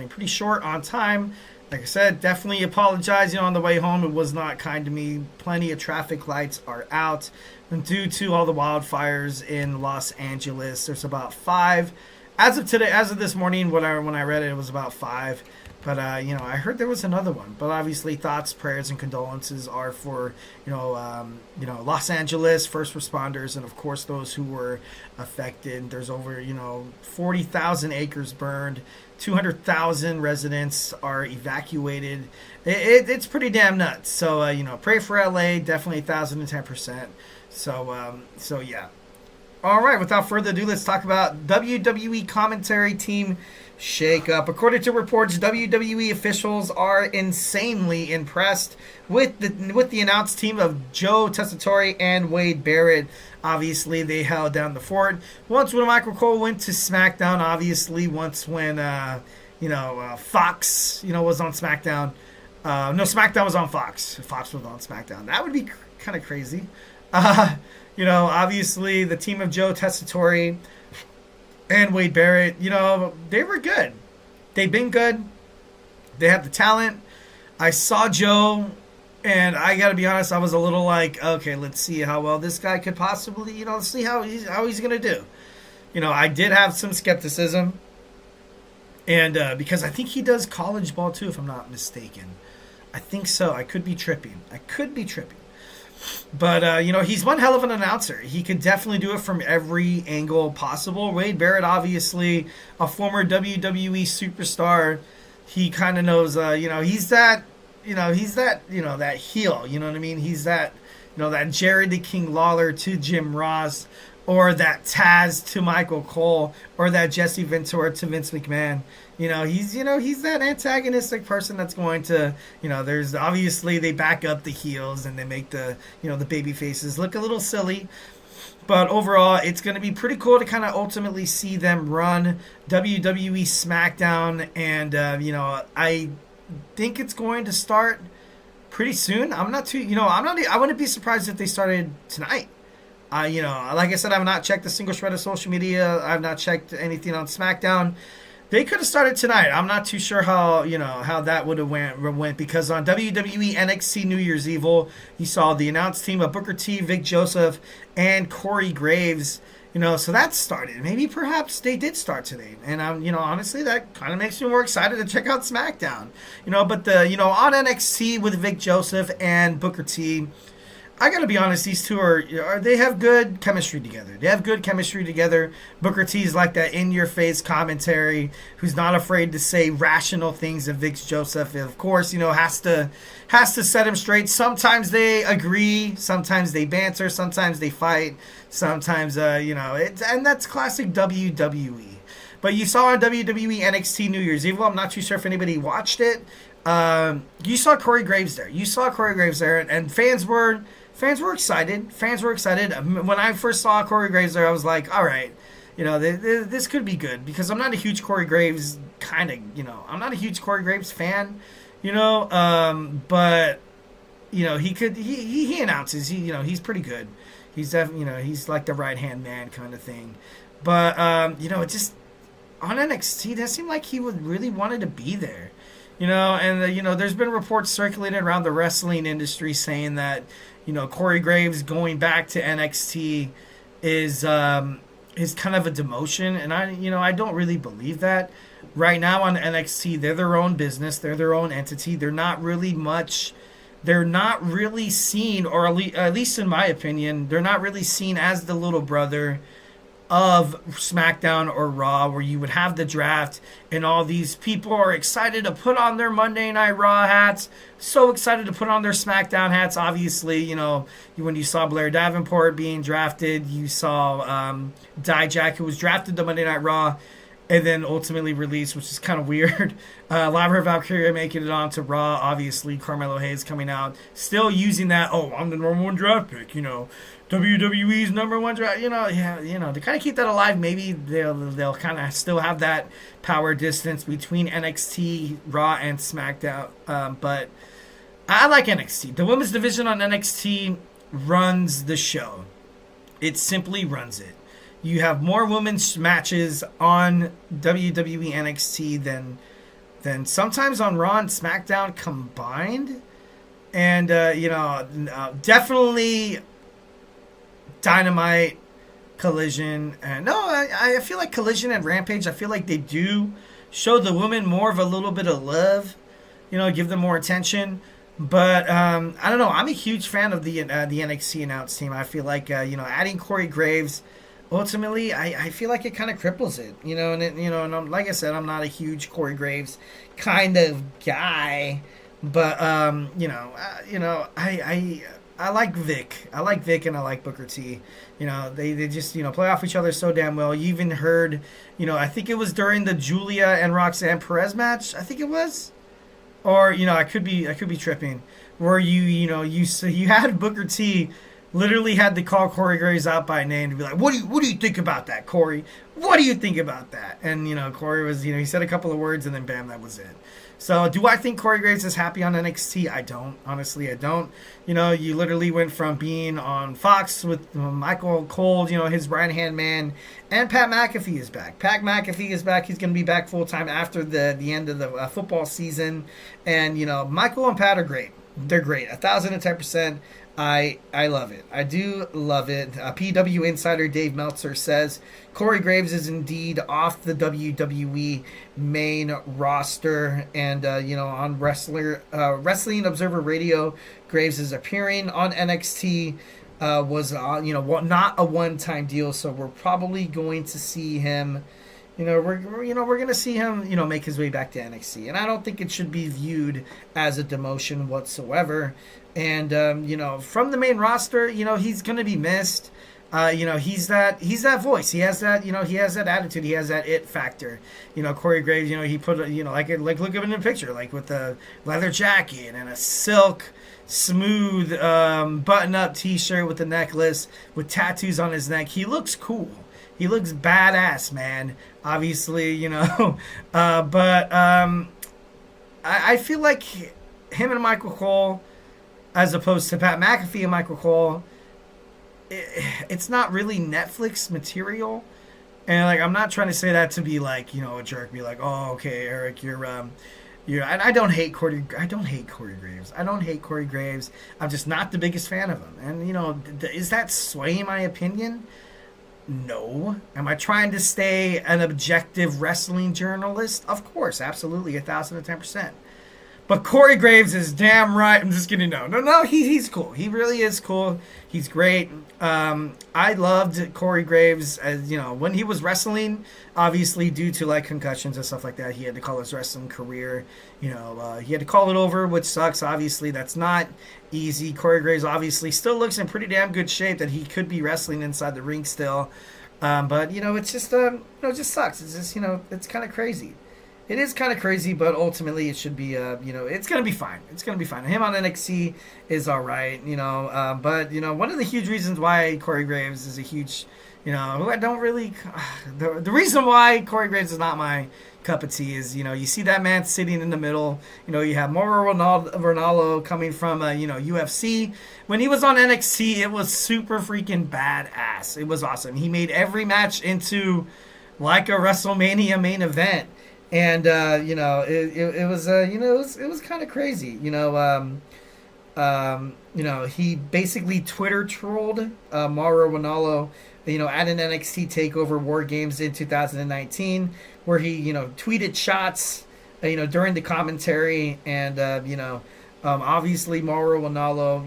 pretty short on time. Like I said, definitely apologize. On the way home, it was not kind to me. Plenty of traffic lights are out, and due to all the wildfires in Los Angeles, there's about 5. As of today, as of this morning, when I read it, it was about 5 But I heard there was another one. But obviously, thoughts, prayers, and condolences are for Los Angeles first responders, and of course those who were affected. There's over 40,000 acres burned, 200,000 residents are evacuated. It's pretty damn nuts. So pray for LA, definitely 1,010%. So yeah. All right, without further ado, let's talk about WWE commentary team shakeup. According to reports, WWE officials are insanely impressed with the announced team of Joe Tessitore and Wade Barrett. Obviously, they held down the fort. Once when Michael Cole went to SmackDown, obviously once when Fox was on SmackDown. No, SmackDown was on Fox. Fox was on SmackDown. That would be kind of crazy. Obviously the team of Joe Tessitore and Wade Barrett, they were good. They've been good. They have the talent. I saw Joe, and I got to be honest, I was a little like, okay, let's see how well this guy could possibly, see how he's going to do. I did have some skepticism, and because I think he does college ball too, if I'm not mistaken. I think so. I could be tripping. But, he's one hell of an announcer. He could definitely do it from every angle possible. Wade Barrett, obviously, a former WWE superstar. He kind of knows, he's that heel, you know what I mean? He's that, that Jerry the King Lawler to Jim Ross, or that Taz to Michael Cole, or that Jesse Ventura to Vince McMahon. He's that antagonistic person that's going to, there's obviously they back up the heels and they make the, the baby faces look a little silly. But overall, it's going to be pretty cool to kind of ultimately see them run WWE Smackdown. And, I think it's going to start pretty soon. I wouldn't be surprised if they started tonight. Like I said, I've not checked a single shred of social media. I've not checked anything on SmackDown. They could have started tonight. I'm not too sure how that would have went because on WWE NXT New Year's Eve, you saw the announced team of Booker T, Vic Joseph, and Corey Graves. So that started. Maybe perhaps they did start today. And honestly, that kind of makes me more excited to check out SmackDown. But on NXT with Vic Joseph and Booker T, I gotta be honest, these two they have good chemistry together. Booker T is like that in-your-face commentary who's not afraid to say rational things, and Vic Joseph, of course, has to set him straight. Sometimes they agree, sometimes they banter, sometimes they fight, sometimes and that's classic WWE. But you saw on WWE NXT New Year's Eve, I'm not too sure if anybody watched it. You saw Corey Graves there, and fans were excited. When I first saw Corey Graves there, I was like, all right, this could be good because I'm not a huge Corey Graves I'm not a huge Corey Graves fan, but he announces, he's pretty good. He's definitely, he's like the right-hand man kind of thing. But, it just, on NXT, it seemed like he would really wanted to be there. There's been reports circulating around the wrestling industry saying that, Corey Graves going back to NXT is kind of a demotion, and I don't really believe that. Right now on NXT, they're their own business, they're their own entity. They're not really seen, or at least in my opinion, they're not really seen as the little brother of SmackDown or Raw, where you would have the draft and all these people are excited to put on their Monday Night Raw hats, so excited to put on their SmackDown hats. Obviously, when you saw Blair Davenport being drafted, you saw Dijak, who was drafted to Monday Night Raw and then ultimately released, which is kind of weird. Laverne Valkyria making it on to Raw. Obviously, Carmelo Hayes coming out, still using that, I'm the number one draft pick, WWE's number one draft, to kind of keep that alive. Maybe they'll kind of still have that power distance between NXT, Raw, and SmackDown. But I like NXT. The women's division on NXT runs the show. It simply runs it. You have more women's matches on WWE NXT than sometimes on Raw and SmackDown combined. And, definitely Dynamite, Collision. I feel like Collision and Rampage, I feel like they do show the women more of a little bit of love, give them more attention. But I don't know. I'm a huge fan of the NXT announce team. I feel like adding Corey Graves, ultimately, I feel like it kind of cripples it. And like I said, I'm not a huge Corey Graves kind of guy. But I like Vic. I like Vic and I like Booker T. They just play off each other so damn well. You even heard, I think it was during the Julia and Roxanne Perez match. I think it was. Or I could be tripping, where you had Booker T literally had to call Corey Graves out by name to be like, what do you think about that, Corey? What do you think about that? And Corey was he said a couple of words and then bam, that was it. So do I think Corey Graves is happy on NXT? I don't. Honestly, I don't. You literally went from being on Fox with Michael Cole, his right-hand man, and Pat McAfee is back. Pat McAfee is back. He's going to be back full-time after the end of the football season. And, Michael and Pat are great. They're great. 1,010%. I love it. I do love it. PW Insider Dave Meltzer says Corey Graves is indeed off the WWE main roster, and on Wrestling Observer Radio, Graves is appearing on NXT. Was not a one-time deal, so we're probably going to see him. We're going to see him, make his way back to NXT. And I don't think it should be viewed as a demotion whatsoever. And, from the main roster, he's going to be missed. He's that voice. He has that, he has that attitude. He has that it factor. Corey Graves, he put, like look at him in the picture, like with the leather jacket and a silk, smooth, button-up T-shirt with a necklace with tattoos on his neck. He looks cool. He looks badass, man. Obviously, but I feel like him and Michael Cole, as opposed to Pat McAfee and Michael Cole, it's not really Netflix material. And I'm not trying to say that to be a jerk, be like, oh, okay, Eric, you're. And I don't hate Corey Graves. I don't hate Corey Graves. I'm just not the biggest fan of him. And is that swaying my opinion? No. Am I trying to stay an objective wrestling journalist? Of course, absolutely, 1,010%. But Corey Graves is damn right. I'm just kidding. No. He's cool. He really is cool. He's great. I loved Corey Graves as when he was wrestling. Obviously, due to concussions and stuff like that, he had to call his wrestling career. He had to call it over, which sucks. Obviously, that's not easy. Corey Graves obviously still looks in pretty damn good shape that he could be wrestling inside the ring still. But it's just it just sucks. It's just it's kind of crazy. It is kind of crazy, but ultimately it should be, it's going to be fine. It's going to be fine. Him on NXT is all right, but, one of the huge reasons why Corey Graves is a huge, who I don't really, the reason why Corey Graves is not my cup of tea is, you see that man sitting in the middle, you have Mauro Ronaldo coming from, UFC. When he was on NXT, it was super freaking badass. It was awesome. He made every match into like a WrestleMania main event. And it was kind of crazy. He basically Twitter trolled Mauro Ronaldo, at an NXT Takeover War Games in 2019, where he tweeted shots, during the commentary, and obviously Mauro Ronaldo,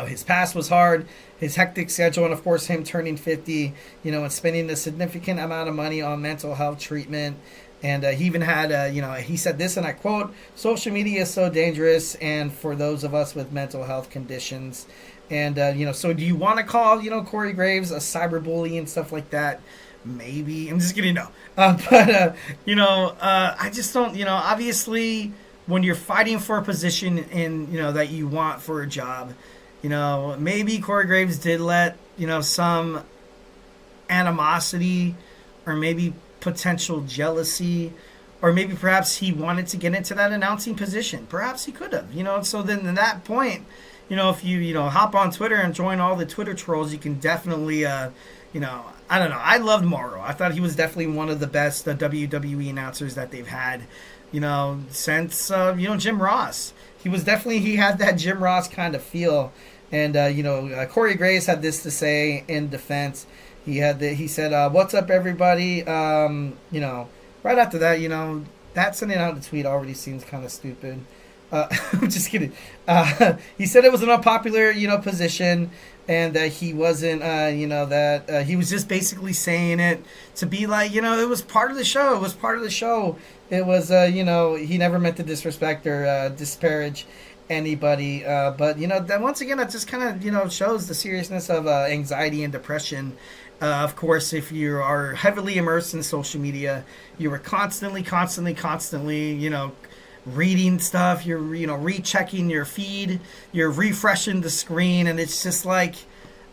his past was hard, his hectic schedule, and of course him turning 50, and spending a significant amount of money on mental health treatment. And he even had, he said this, and I quote, "Social media is so dangerous, and for those of us with mental health conditions." And, so do you want to call, Corey Graves a cyberbully and stuff like that? Maybe. I'm just kidding, no. I just don't, obviously when you're fighting for a position in, that you want for a job, maybe Corey Graves did let, some animosity or maybe potential jealousy, or maybe perhaps he wanted to get into that announcing position. Perhaps he could have, so then at that point, if you, hop on Twitter and join all the Twitter trolls, you can definitely, I don't know. I loved Mauro. I thought he was definitely one of the best WWE announcers that they've had, since, Jim Ross. He had that Jim Ross kind of feel. And, Corey Graves had this to say in defense. He said, "What's up, everybody? right after that, that sending out the tweet already seems kind of stupid. I'm just kidding. He said it was an unpopular, position, and that he wasn't, that he was just basically saying it to be like, it was part of the show. It was part of the show. It was, he never meant to disrespect or disparage anybody. But, that once again, that just kind of, shows the seriousness of anxiety and depression. Of course, if you are heavily immersed in social media, you are constantly, reading stuff, you're rechecking your feed, you're refreshing the screen, and it's just like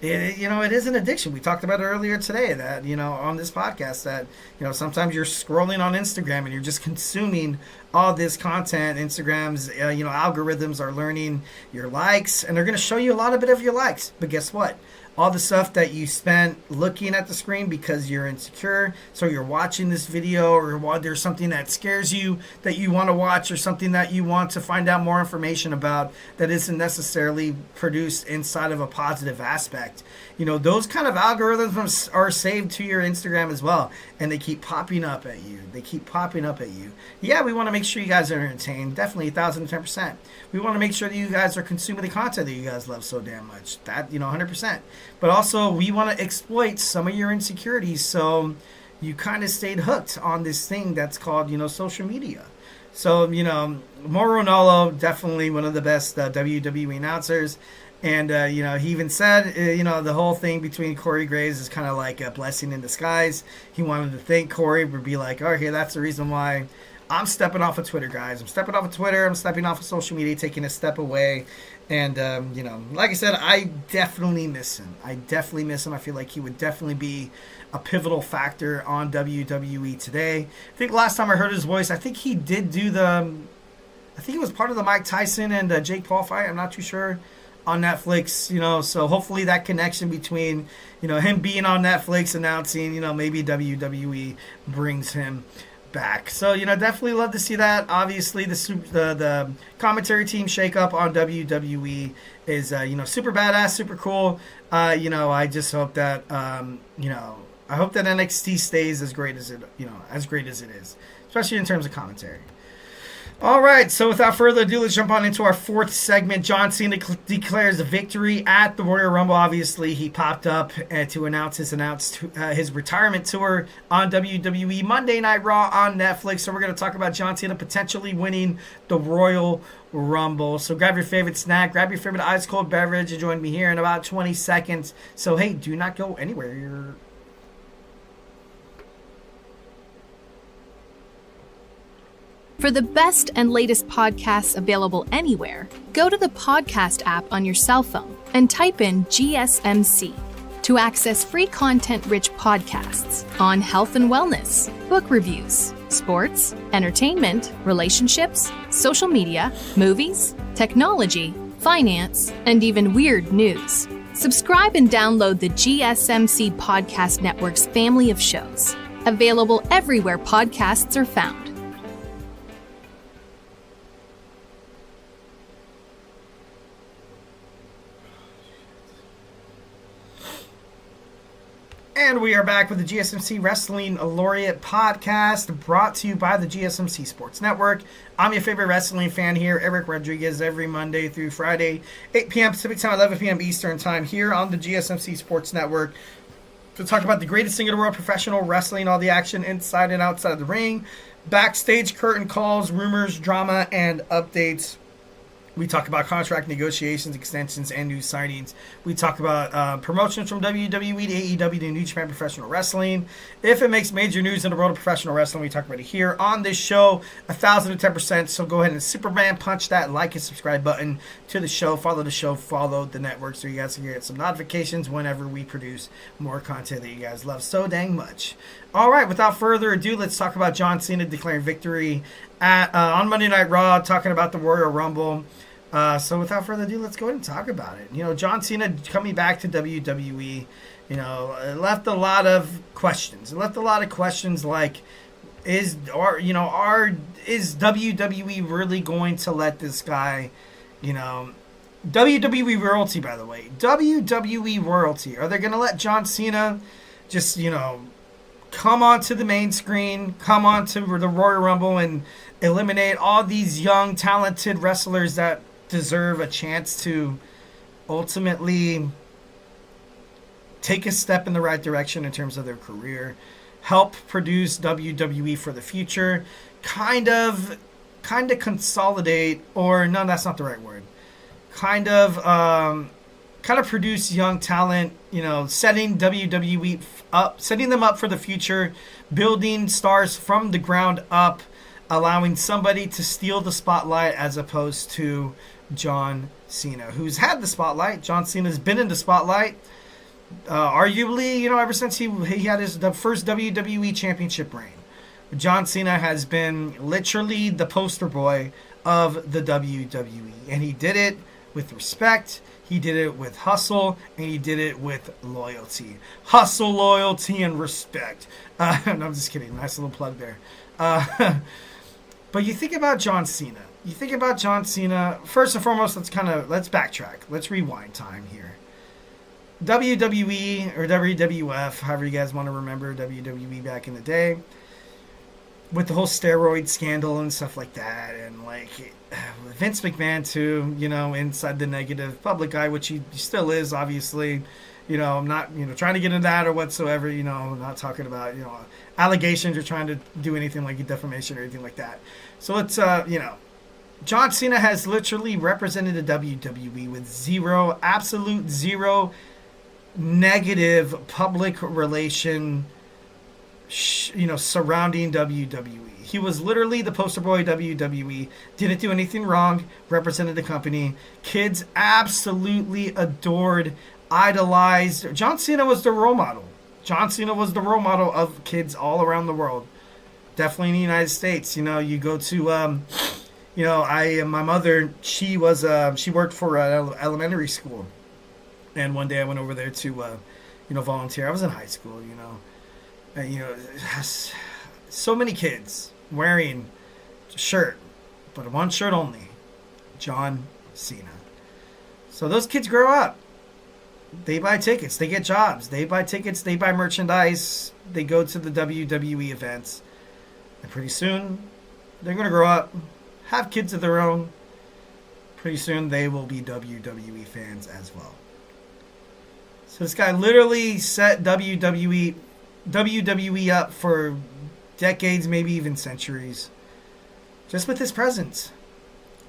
it is an addiction. We talked about it earlier today that on this podcast that sometimes you're scrolling on Instagram and you're just consuming all this content. Instagram's algorithms are learning your likes, and they're going to show you a lot of bit of your likes. But guess what? All the stuff that you spent looking at the screen because you're insecure, so you're watching this video, or there's something that scares you that you want to watch, or something that you want to find out more information about that isn't necessarily produced inside of a positive aspect. Those kind of algorithms are saved to your Instagram as well, and they keep popping up at you. Yeah, we want to make sure you guys are entertained, definitely 1,010%. We want to make sure that you guys are consuming the content that you guys love so damn much, that 100%. But also, we want to exploit some of your insecurities, so you kind of stayed hooked on this thing that's called, social media. So, Mauro Ranallo, definitely one of the best WWE announcers. And, he even said, the whole thing between Corey Graves is kind of like a blessing in disguise. He wanted to thank Corey, would be like, okay, that's the reason why I'm stepping off of Twitter, guys. I'm stepping off of Twitter. I'm stepping off of social media, taking a step away. And, like I said, I definitely miss him. I feel like he would definitely be a pivotal factor on WWE today. I think last time I heard his voice, I think he did do I think he was part of the Mike Tyson and Jake Paul fight. I'm not too sure. On Netflix, so hopefully that connection between, him being on Netflix announcing, maybe WWE brings him back. So, definitely love to see that. Obviously, the commentary team shakeup on WWE is, super badass, super cool. I just hope that, I hope that NXT stays as great as it is, especially in terms of commentary. All right, so without further ado, let's jump on into our fourth segment. John Cena declares a victory at the Royal Rumble. Obviously, he popped up to announce his retirement tour on WWE Monday Night Raw on Netflix. So we're going to talk about John Cena potentially winning the Royal Rumble. So grab your favorite snack, grab your favorite ice cold beverage, and join me here in about 20 seconds. So hey, do not go anywhere. For the best and latest podcasts available anywhere, go to the podcast app on your cell phone and type in GSMC to access free content-rich podcasts on health and wellness, book reviews, sports, entertainment, relationships, social media, movies, technology, finance, and even weird news. Subscribe and download the GSMC Podcast Network's family of shows, available everywhere podcasts are found. And we are back with the GSMC Wrestling Laureate podcast, brought to you by the GSMC Sports Network. I'm your favorite wrestling fan here, Eric Rodriguez, every Monday through Friday, 8 p.m. Pacific Time, 11 p.m. Eastern Time, here on the GSMC Sports Network, to talk about the greatest thing in the world, professional wrestling, all the action inside and outside of the ring, backstage curtain calls, rumors, drama, and updates. We talk about contract negotiations, extensions, and new signings. We talk about promotions from WWE to AEW to New Japan Professional Wrestling. If it makes major news in the world of professional wrestling, we talk about it here on this show, 1,010%. So go ahead and Superman punch that like and subscribe button to the show. Follow the network, so you guys can get some notifications whenever we produce more content that you guys love so dang much. All right, without further ado, let's talk about John Cena declaring victory on Monday Night Raw, talking about the Royal Rumble. So without further ado, let's go ahead and talk about it. John Cena coming back to WWE, it left a lot of questions. It left a lot of questions like, is WWE really going to let this guy, WWE royalty, by the way, WWE royalty, are they going to let John Cena just, come onto the main screen, come onto the Royal Rumble and eliminate all these young, talented wrestlers that deserve a chance to ultimately take a step in the right direction in terms of their career, help produce WWE for the future, kind of consolidate, or no, that's not the right word. Kind of produce young talent, setting WWE up, setting them up for the future, building stars from the ground up, allowing somebody to steal the spotlight as opposed to John Cena, who's had the spotlight. John Cena's been in the spotlight, arguably, ever since he had the first WWE Championship reign. John Cena has been literally the poster boy of the WWE, and he did it with respect. He did it with hustle, and he did it with loyalty. Hustle, loyalty, and respect. No, I'm just kidding. Nice little plug there. But you think about John Cena. First and foremost, let's backtrack. Let's rewind time here. WWE or WWF, however you guys want to remember WWE back in the day, with the whole steroid scandal and stuff like that, and Vince McMahon too, inside the negative public eye, which he still is, obviously. I'm not, trying to get into that or whatsoever, I'm not talking about, allegations or trying to do anything like defamation or anything like that. So let's, John Cena has literally represented the WWE with absolute zero negative public relation surrounding WWE. He was literally the poster boy of WWE, didn't do anything wrong, represented the company. Kids absolutely adored, idolized. John Cena was the role model. John Cena was the role model of kids all around the world. Definitely in the United States. You go to, my mother, she worked for an elementary school. And one day I went over there to, volunteer. I was in high school, so many kids wearing a shirt, but one shirt only, John Cena. So those kids grow up. They buy tickets. They get jobs. They buy tickets. They buy merchandise. They go to the WWE events. And pretty soon, they're going to grow up, have kids of their own. Pretty soon, they will be WWE fans as well. So this guy literally set WWE up for decades, maybe even centuries, just with his presence,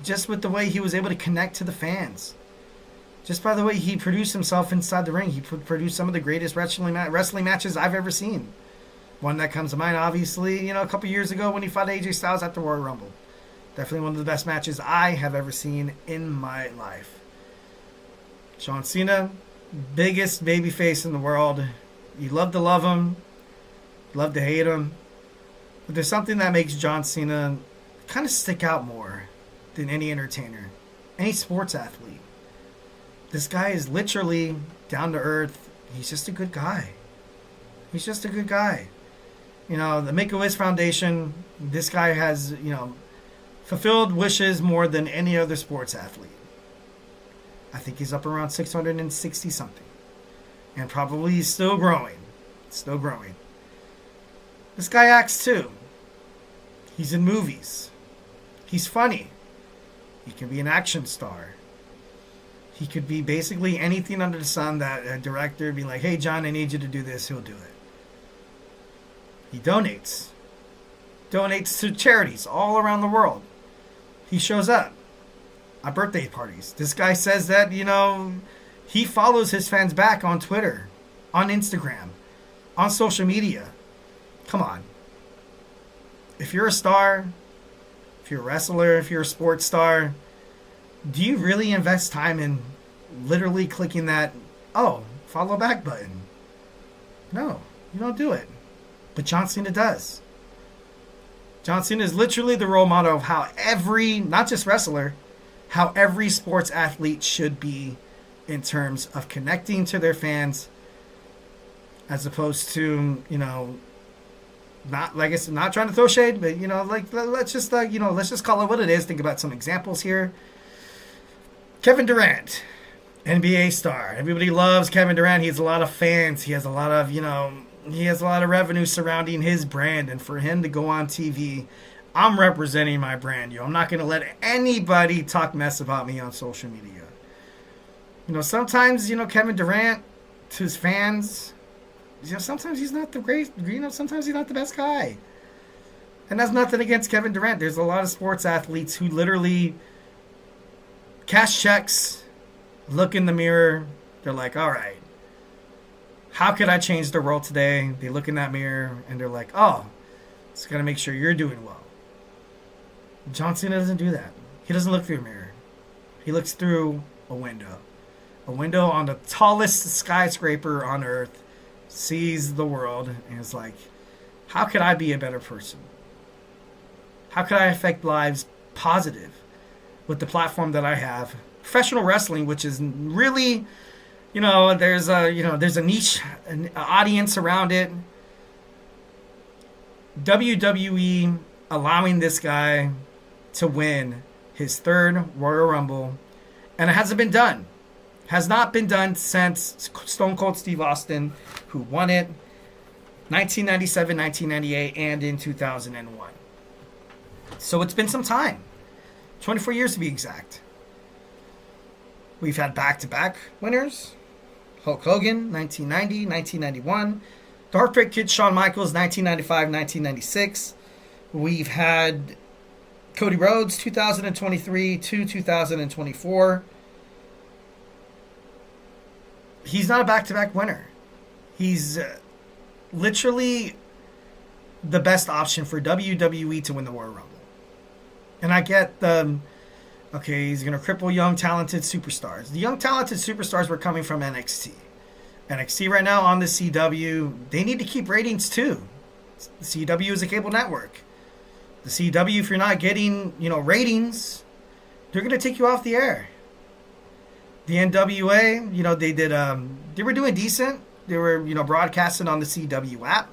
just with the way he was able to connect to the fans, just by the way he produced himself inside the ring. He produced some of the greatest wrestling matches I've ever seen. One that comes to mind, obviously, a couple years ago when he fought AJ Styles at the Royal Rumble. Definitely one of the best matches I have ever seen in my life. John Cena, biggest babyface in the world. You love to love him, love to hate him. But there's something that makes John Cena kind of stick out more than any entertainer, any sports athlete. This guy is literally down to earth. He's just a good guy. The Make-A-Wish Foundation, this guy has, fulfilled wishes more than any other sports athlete. I think he's up around 660 something. And probably still growing. This guy acts too. He's in movies. He's funny. He can be an action star. He could be basically anything under the sun that a director would be like, hey, John, I need you to do this. He'll do it. He donates to charities all around the world. He shows up at birthday parties. This guy says that, he follows his fans back on Twitter, on Instagram, on social media. Come on. If you're a star, if you're a wrestler, if you're a sports star, do you really invest time in literally clicking that, follow back button? No, you don't do it. But John Cena does. John Cena is literally the role model of how every, not just wrestler, how every sports athlete should be in terms of connecting to their fans, as opposed to, not, like I said, not trying to throw shade, but, let's just call it what it is. Think about some examples here. Kevin Durant, NBA star. Everybody loves Kevin Durant. He has a lot of fans. He has a lot of, he has a lot of revenue surrounding his brand, and for him to go on TV, I'm representing my brand. I'm not going to let anybody talk mess about me on social media. Sometimes, Kevin Durant, to his fans, sometimes he's not the great, sometimes he's not the best guy. And that's nothing against Kevin Durant. There's a lot of sports athletes who literally cash checks, look in the mirror, they're like, all right, how could I change the world today? They look in that mirror and they're like, oh, it's got to make sure you're doing well. John Cena doesn't do that. He doesn't look through a mirror. He looks through a window. A window on the tallest skyscraper on earth, sees the world, and is like, how could I be a better person? How could I affect lives positive with the platform that I have? Professional wrestling, which is really, there's a niche, an audience around it. WWE allowing this guy to win his third Royal Rumble, and it hasn't been done. Has not been done since Stone Cold Steve Austin, who won it 1997, 1998, and in 2001. So it's been some time. 24 years to be exact. We've had back-to-back winners. Hulk Hogan, 1990, 1991. The Heartbreak Kid Shawn Michaels, 1995, 1996. We've had Cody Rhodes, 2023 to 2024. He's not a back-to-back winner. He's literally the best option for WWE to win the Royal Rumble. And I get he's going to cripple young, talented superstars. The young, talented superstars were coming from NXT. NXT right now on the CW, they need to keep ratings too. The CW is a cable network. The CW, if you're not getting, ratings, they're going to take you off the air. The NWA, they were doing decent. They were, broadcasting on the CW app.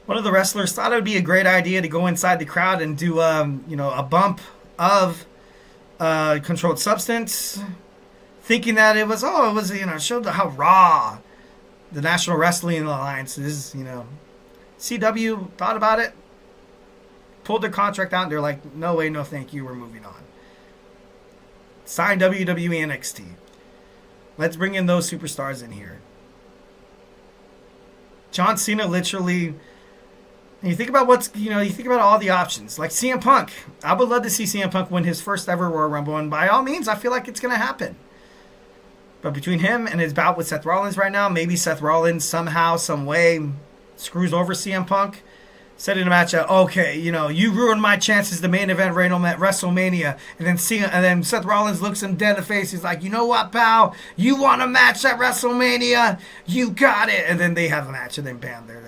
One of the wrestlers thought it would be a great idea to go inside the crowd and do, a bump of controlled substance, thinking that it was, showed how raw the National Wrestling Alliance is, CW thought about it, pulled their contract out, and they're like, no way, no thank you, we're moving on. Sign WWE NXT. Let's bring in those superstars in here. John Cena literally, you think about you think about all the options. Like CM Punk. I would love to see CM Punk win his first ever Royal Rumble, and by all means, I feel like it's going to happen. But between him and his bout with Seth Rollins right now, maybe Seth Rollins somehow, some way, screws over CM Punk. Setting a match out, okay, you ruined my chances the main event WrestleMania. And then Seth Rollins looks him dead in the face. He's like, you know what, pal? You want a match at WrestleMania? You got it. And then they have a match, and then bam, there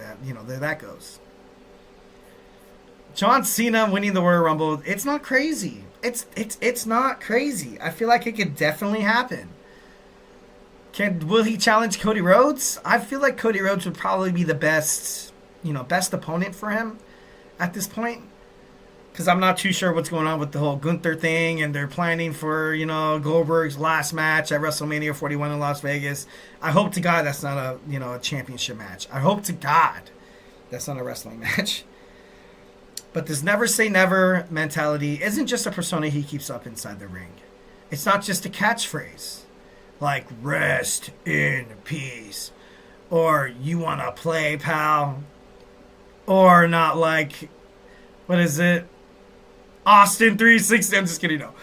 that goes. John Cena winning the Royal Rumble, it's not crazy. It's not crazy. I feel like it could definitely happen. Will he challenge Cody Rhodes? I feel like Cody Rhodes would probably be the best opponent for him at this point, because I'm not too sure what's going on with the whole Gunther thing, and they're planning for Goldberg's last match at WrestleMania 41 in Las Vegas. I hope to God that's not a championship match. I hope to God that's not a wrestling match. But this never say never mentality isn't just a persona he keeps up inside the ring. It's not just a catchphrase like rest in peace, or you want to play, pal. Or not like, what is it? Austin 360. I'm just kidding. No.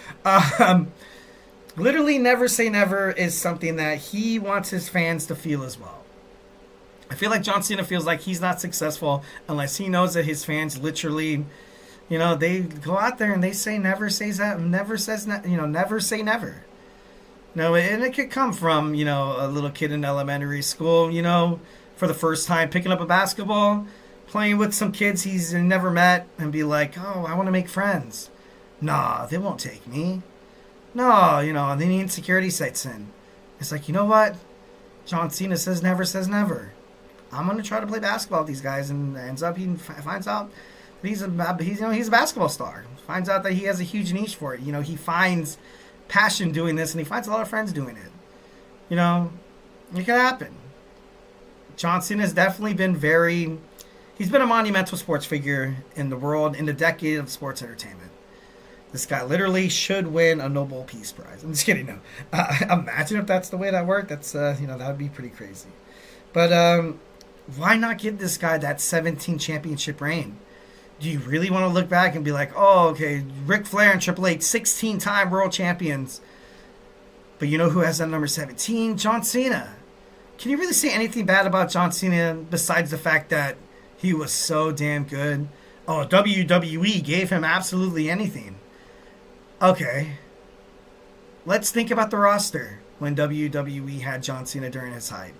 Literally never say never is something that he wants his fans to feel as well. I feel like John Cena feels like he's not successful unless he knows that his fans literally, they go out there and they say never say never. No, and it could come from, a little kid in elementary school, for the first time picking up a basketball, playing with some kids he's never met, and be like, oh, I want to make friends. Nah, they won't take me. No, and then the insecurity sets in. It's like, you know what? John Cena says never. I'm going to try to play basketball with these guys, and ends up, he finds out that he's a basketball star. Finds out that he has a huge niche for it. He finds passion doing this, and he finds a lot of friends doing it. It can happen. John Cena has definitely been he's been a monumental sports figure in the world in the decade of sports entertainment. This guy literally should win a Nobel Peace Prize. I'm just kidding. No, imagine if that's the way that worked. That's that would be pretty crazy. But why not give this guy that 17 championship reign? Do you really want to look back and be like, oh, okay, Ric Flair and Triple H, 16-time world champions. But you know who has that number 17? John Cena. Can you really say anything bad about John Cena besides the fact that he was so damn good? Oh, WWE gave him absolutely anything. Okay. Let's think about the roster when WWE had John Cena during his height.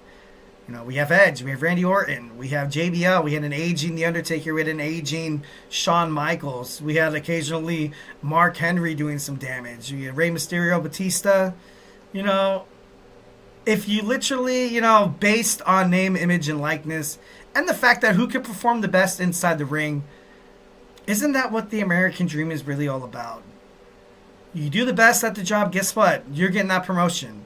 We have Edge, we have Randy Orton, we have JBL, we had an aging The Undertaker, we had an aging Shawn Michaels, we had occasionally Mark Henry doing some damage, we had Rey Mysterio, Batista. If you literally, based on name, image, and likeness, and the fact that who could perform the best inside the ring, isn't that what the American dream is really all about? You do the best at the job, guess what? You're getting that promotion.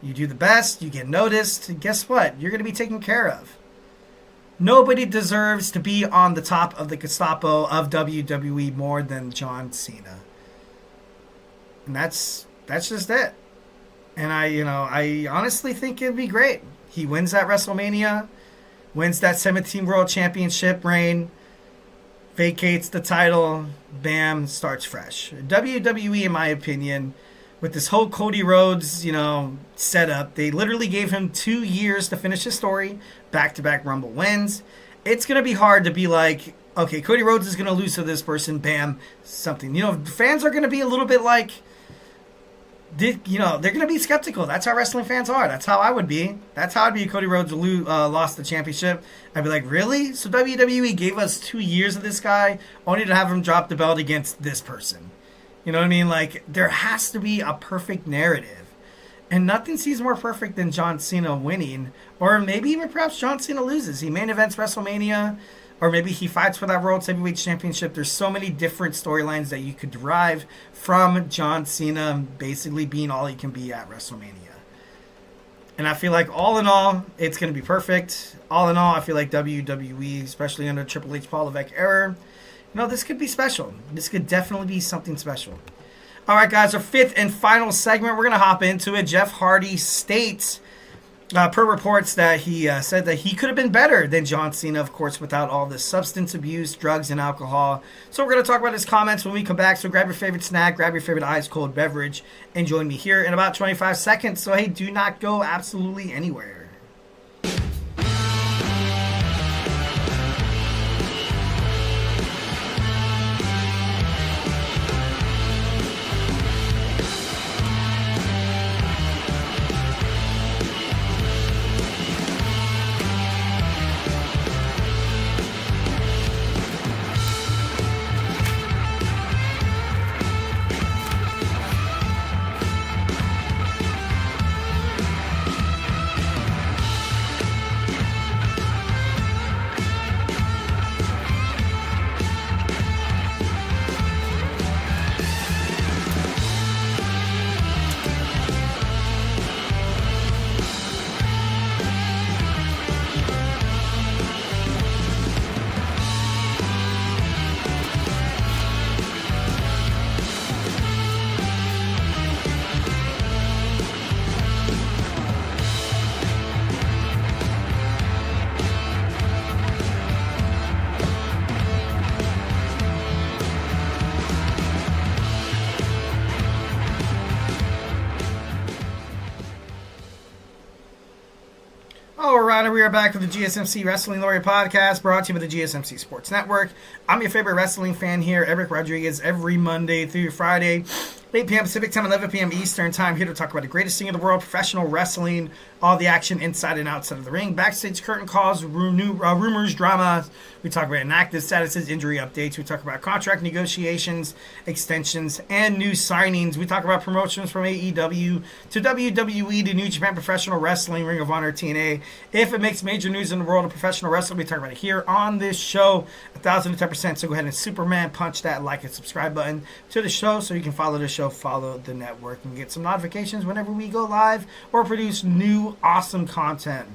You do the best, you get noticed, and guess what? You're going to be taken care of. Nobody deserves to be on the top of the Gestapo of WWE more than John Cena. And that's just it. And I honestly think it'd be great. He wins that WrestleMania, wins that 17 World Championship reign, vacates the title, bam, starts fresh. WWE, in my opinion, with this whole Cody Rhodes, setup, they literally gave him 2 years to finish his story, back-to-back Rumble wins. It's going to be hard to be like, okay, Cody Rhodes is going to lose to this person, bam, something. Fans are going to be a little bit like, they're going to be skeptical. That's how wrestling fans are. That's how I would be. That's how I'd be if Cody Rhodes lost the championship. I'd be like, really? So WWE gave us 2 years of this guy only to have him drop the belt against this person. You know what I mean? Like, there has to be a perfect narrative. And nothing seems more perfect than John Cena winning. Or maybe even perhaps John Cena loses. He main events WrestleMania. Or maybe he fights for that World Heavyweight Championship. There's so many different storylines that you could derive from John Cena basically being all he can be at WrestleMania. And I feel like all in all, it's going to be perfect. All in all, I feel like WWE, especially under Triple H Paul Levesque era, this could be special. This could definitely be something special. All right, guys, our fifth and final segment. We're going to hop into it. Jeff Hardy states, per reports, that he said that he could have been better than John Cena, of course, without all this substance abuse, drugs, and alcohol. So we're going to talk about his comments when we come back. So grab your favorite snack, grab your favorite ice-cold beverage, and join me here in about 25 seconds. So, hey, do not go absolutely anywhere. Alright, we are back with the GSMC Wrestling Laureate podcast, brought to you by the GSMC Sports Network. I'm your favorite wrestling fan here, Eric Rodriguez, every Monday through Friday, 8 p.m. Pacific time, 11 p.m. Eastern time, here to talk about the greatest thing in the world, professional wrestling, all the action inside and outside of the ring, backstage curtain calls, rumors, drama. We talk about inactive statuses, injury updates. We talk about contract negotiations, extensions, and new signings. We talk about promotions from AEW to WWE to New Japan Professional Wrestling, Ring of Honor, TNA. If it makes major news in the world of professional wrestling, we talk about it here on this show, 1,010%. So go ahead and Superman punch that like and subscribe button to the show so you can follow the show, follow the network, and get some notifications whenever we go live or produce new awesome content.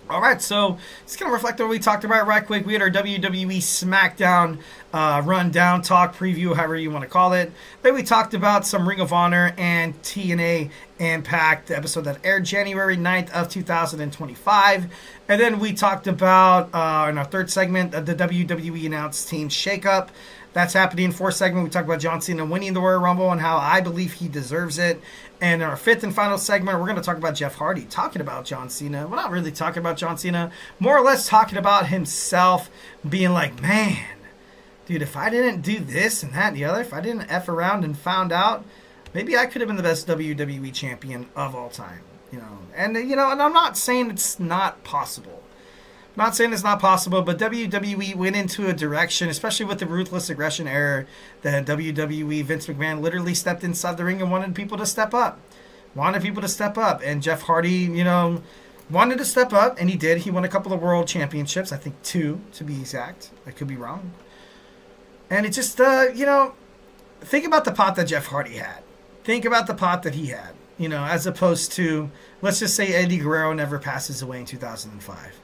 All right, so just going to reflect on what we talked about right quick. We had our WWE Smackdown rundown, talk, preview, however you want to call it. Then we talked about some Ring of Honor and TNA Impact, the episode that aired January 9th of 2025. And then we talked about, in our third segment, the WWE announced team shakeup. That's happening. Fourth segment, we talked about John Cena winning the Royal Rumble and how I believe he deserves it. And in our fifth and final segment, we're going to talk about Jeff Hardy, talking about John Cena. We're not really talking about John Cena, more or less talking about himself, being like, man, dude, if I didn't do this and that and the other, if I didn't F around and found out, maybe I could have been the best WWE champion of all time. And I'm not saying it's not possible. Not saying it's not possible, but WWE went into a direction, especially with the Ruthless Aggression era, that WWE, Vince McMahon literally stepped inside the ring and wanted people to step up. And Jeff Hardy, wanted to step up, and he did. He won a couple of world championships, I think 2, to be exact. I could be wrong. And it just, think about the pot that Jeff Hardy had. Think about the pot that he had, as opposed to, let's just say Eddie Guerrero never passes away in 2005.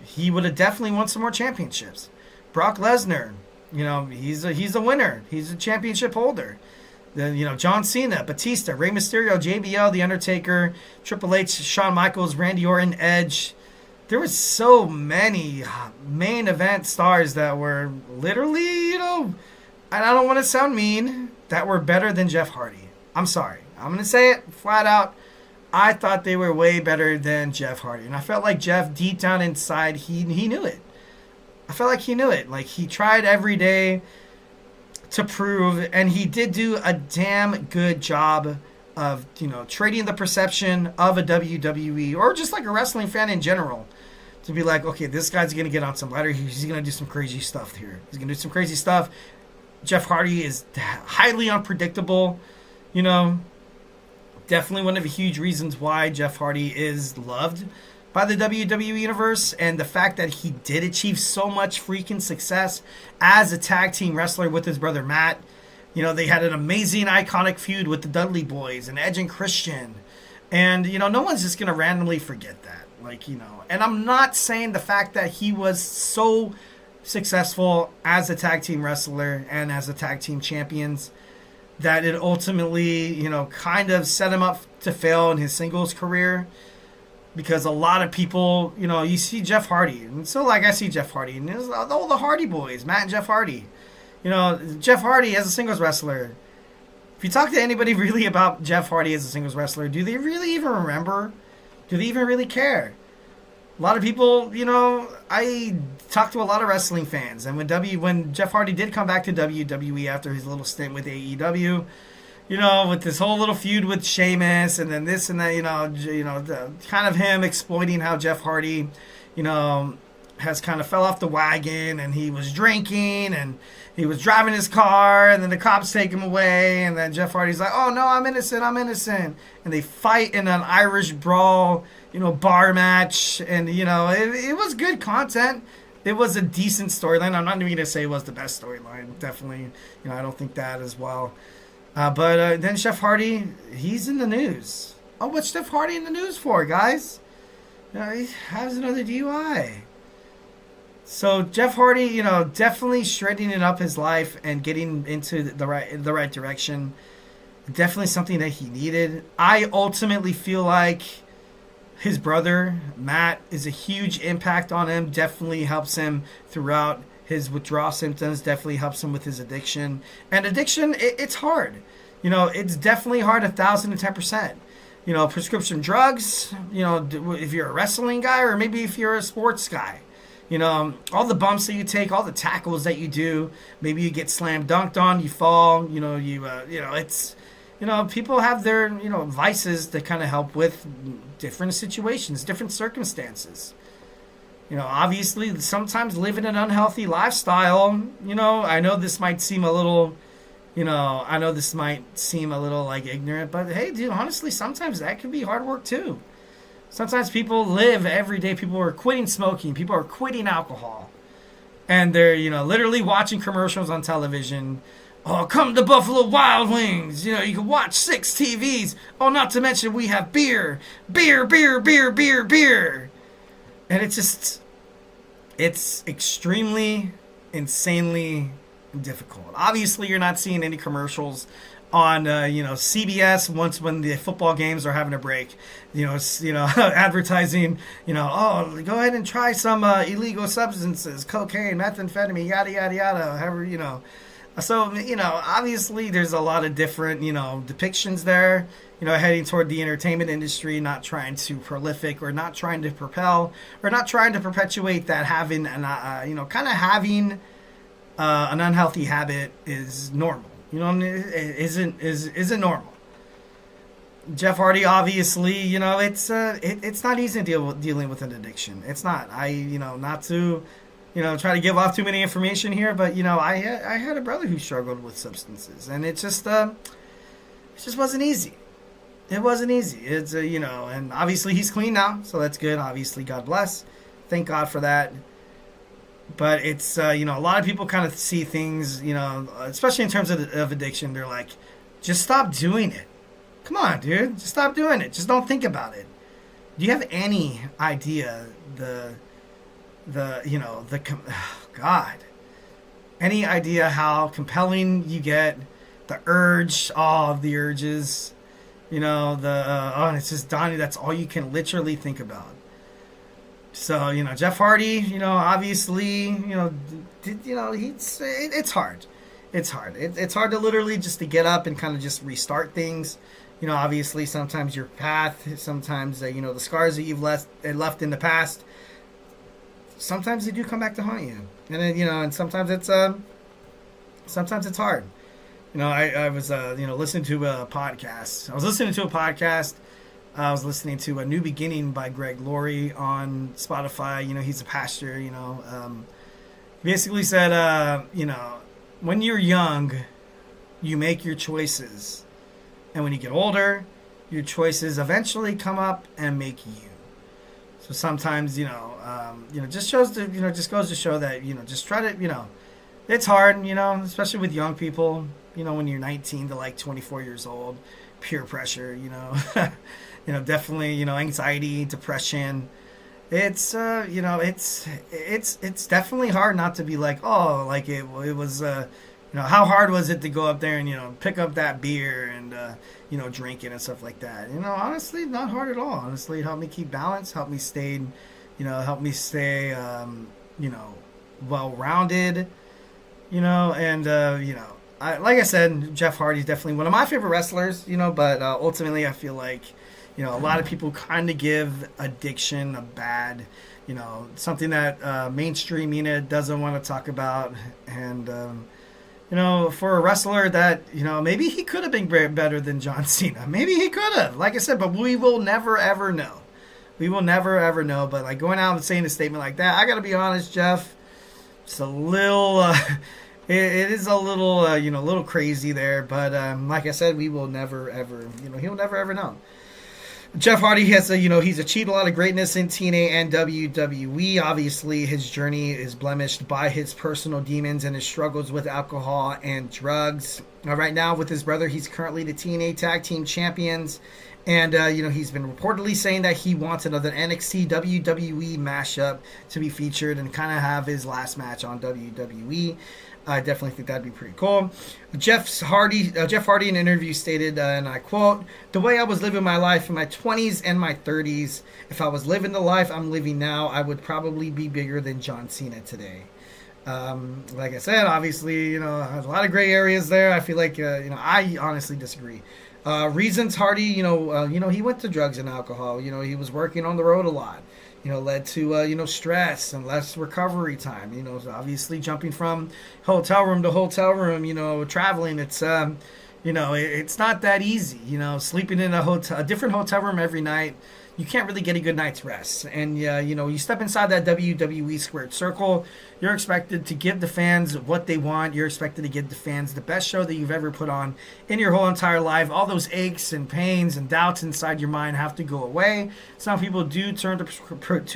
He would have definitely won some more championships. Brock Lesnar, he's a winner. He's a championship holder. Then, John Cena, Batista, Rey Mysterio, JBL, The Undertaker, Triple H, Shawn Michaels, Randy Orton, Edge. There were so many main event stars that were literally, and I don't want to sound mean, that were better than Jeff Hardy. I'm sorry. I'm going to say it flat out. I thought they were way better than Jeff Hardy. And I felt like Jeff, deep down inside, he knew it. I felt like he knew it. Like, he tried every day to prove, and he did do a damn good job of, trading the perception of a WWE, or just like a wrestling fan in general, to be like, okay, this guy's going to get on some ladder. He's going to do some crazy stuff here. He's going to do some crazy stuff. Jeff Hardy is highly unpredictable, Definitely one of the huge reasons why Jeff Hardy is loved by the WWE Universe, and the fact that he did achieve so much freaking success as a tag team wrestler with his brother Matt. They had an amazing, iconic feud with the Dudley Boys and Edge and Christian. And, no one's just going to randomly forget that. And I'm not saying the fact that he was so successful as a tag team wrestler and as a tag team champions that it ultimately, kind of set him up to fail in his singles career. Because a lot of people, you see Jeff Hardy. And so, I see Jeff Hardy. And there's all the Hardy Boys, Matt and Jeff Hardy. Jeff Hardy as a singles wrestler. If you talk to anybody really about Jeff Hardy as a singles wrestler, do they really even remember? Do they even really care? A lot of people, I talked to a lot of wrestling fans, and when Jeff Hardy did come back to WWE after his little stint with AEW, with this whole little feud with Sheamus, and then this and that, kind of him exploiting how Jeff Hardy, has kind of fell off the wagon, and he was drinking, and he was driving his car, and then the cops take him away, and then Jeff Hardy's like, oh no, I'm innocent, and they fight in an Irish brawl, bar match, and it was good content. It was a decent storyline. I'm not even gonna say it was the best storyline. Definitely, I don't think that as well. But then Jeff Hardy, he's in the news. Oh, what's Jeff Hardy in the news for, guys? He has another DUI. So Jeff Hardy, definitely straightening up his life and getting into the right direction. Definitely something that he needed. I ultimately feel like his brother Matt is a huge impact on him. Definitely helps him throughout his withdrawal symptoms. Definitely helps him with his addiction. And addiction, it's hard. It's definitely hard 1,010%. Prescription drugs. If you're a wrestling guy, or maybe if you're a sports guy. All the bumps that you take, all the tackles that you do. Maybe you get slam dunked on, you fall. It's. People have their, vices that kind of help with different situations, different circumstances. Obviously, sometimes living an unhealthy lifestyle, I know this might seem a little, like ignorant, but hey, dude, honestly, sometimes that can be hard work too. Sometimes people live every day. People are quitting smoking. People are quitting alcohol. And they're, literally watching commercials on television. Oh, come to Buffalo Wild Wings. You can watch 6 TVs. Oh, not to mention we have beer. Beer, beer, beer, beer, beer. And it's extremely, insanely difficult. Obviously, you're not seeing any commercials on CBS when the football games are having a break. Advertising. Oh, go ahead and try some illegal substances, cocaine, methamphetamine, yada yada yada. However, So obviously there's a lot of different depictions there. Heading toward the entertainment industry, not trying to prolific or not trying to propel or not trying to perpetuate that having an having an unhealthy habit is normal. Isn't normal. Jeff Hardy, obviously, it's not easy dealing with an addiction. It's not. Not to try to give off too many information here, but I had a brother who struggled with substances, and it just wasn't easy. It wasn't easy. It's and obviously he's clean now, so that's good. Obviously, God bless. Thank God for that. But it's a lot of people kind of see things, especially in terms of addiction. They're like, just stop doing it. Come on, dude, just stop doing it. Just don't think about it. Do you have any idea any idea how compelling you get the urge, all of the urges, and it's just Donnie, that's all you can literally think about. So, Jeff Hardy, obviously, it's hard. It's hard. It's hard to literally just to get up and kind of just restart things. Obviously sometimes your path, sometimes, the scars that you've left in the past, sometimes they do come back to haunt you. And then, and sometimes it's hard. I was, listening to a podcast. I was listening to A New Beginning by Greg Laurie on Spotify. He's a pastor, basically said, when you're young, you make your choices. And when you get older, your choices eventually come up and make you. So sometimes, just goes to show that, just try to, it's hard, especially with young people, when you're 19 to like 24 years old, peer pressure, definitely, anxiety, depression. It's, it's definitely hard not to be like, oh, like it was, how hard was it to go up there and, pick up that beer and, drink it and stuff like that. Honestly, not hard at all. Honestly, it helped me keep balance, helped me stay, well-rounded, and, like I said, Jeff Hardy's definitely one of my favorite wrestlers, but ultimately I feel like, a lot of people kind of give addiction a bad, something that mainstream media doesn't want to talk about. And, for a wrestler that, maybe he could have been better than John Cena. Maybe he could have, like I said, but we will never, ever know. We will never, ever know. But like going out and saying a statement like that, I got to be honest, Jeff, it's a little... It is a little, a little crazy there, but like I said, we will never ever, he'll never ever know. Jeff Hardy has, he's achieved a lot of greatness in TNA and WWE. Obviously, his journey is blemished by his personal demons and his struggles with alcohol and drugs. Right now, with his brother, he's currently the TNA Tag Team Champions. And, he's been reportedly saying that he wants another NXT WWE mashup to be featured and kind of have his last match on WWE. I definitely think that'd be pretty cool. Jeff Hardy in an interview stated, and I quote, "The way I was living my life in my 20s and my 30s, if I was living the life I'm living now, I would probably be bigger than John Cena today." Like I said, obviously, there's a lot of gray areas there. I feel like, I honestly disagree. Reasons Hardy, he went to drugs and alcohol. He was working on the road a lot. Led to, stress and less recovery time. Obviously jumping from hotel room to hotel room, traveling, it's, it's not that easy. Sleeping in a different hotel room every night, you can't really get a good night's rest. And, you step inside that WWE squared circle, you're expected to give the fans what they want. You're expected to give the fans the best show that you've ever put on in your whole entire life. All those aches and pains and doubts inside your mind have to go away. Some people do turn to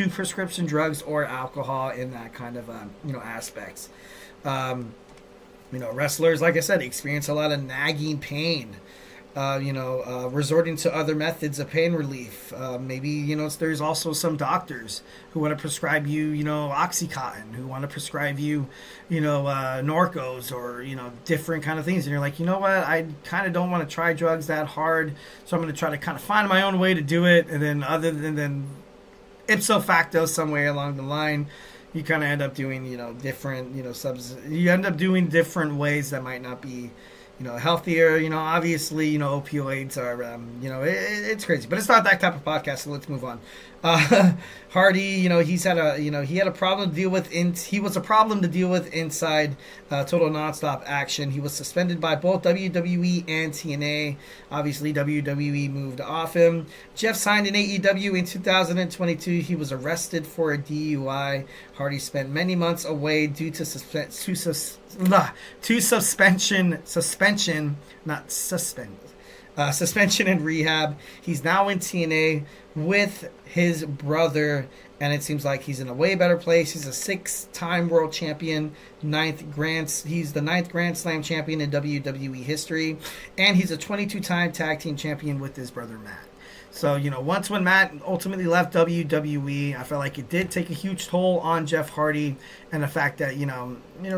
prescription drugs or alcohol in that kind of, aspects. Wrestlers, like I said, experience a lot of nagging pain. resorting to other methods of pain relief. Maybe, there's also some doctors who want to prescribe you, Oxycontin, who want to prescribe you, Norcos or, different kind of things. And you're like, you know what, I kind of don't want to try drugs that hard, so I'm going to try to kind of find my own way to do it. And then ipso facto, somewhere along the line, you kind of end up doing, different, you end up doing different ways that might not be, healthier. Obviously, opioids are, it's crazy, but it's not that type of podcast, so let's move on. Hardy, he had a problem to deal with. He was a problem to deal with inside Total Nonstop Action. He was suspended by both WWE and TNA. Obviously, WWE moved off him. Jeff signed in AEW in 2022. He was arrested for a DUI. Hardy spent many months away due to suspension and rehab. He's now in TNA with his brother, and it seems like he's in a way better place. He's a 6-time world champion, he's the 9th Grand Slam champion in WWE history, and he's a 22-time tag team champion with his brother Matt. So, once when Matt ultimately left WWE, I felt like it did take a huge toll on Jeff Hardy, and the fact that,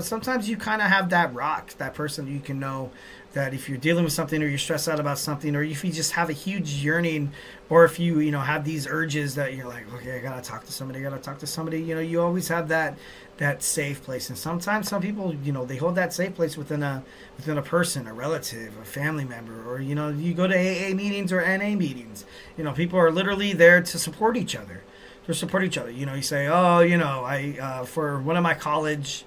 sometimes you kind of have that rock, that person you can know that if you're dealing with something or you're stressed out about something, or if you just have a huge yearning, or if you, have these urges that you're like, okay, I gotta talk to somebody, you always have that safe place. And sometimes some people, they hold that safe place within a person, a relative, a family member, or, you go to AA meetings or NA meetings. People are literally there to support each other. You say, oh, for one of my college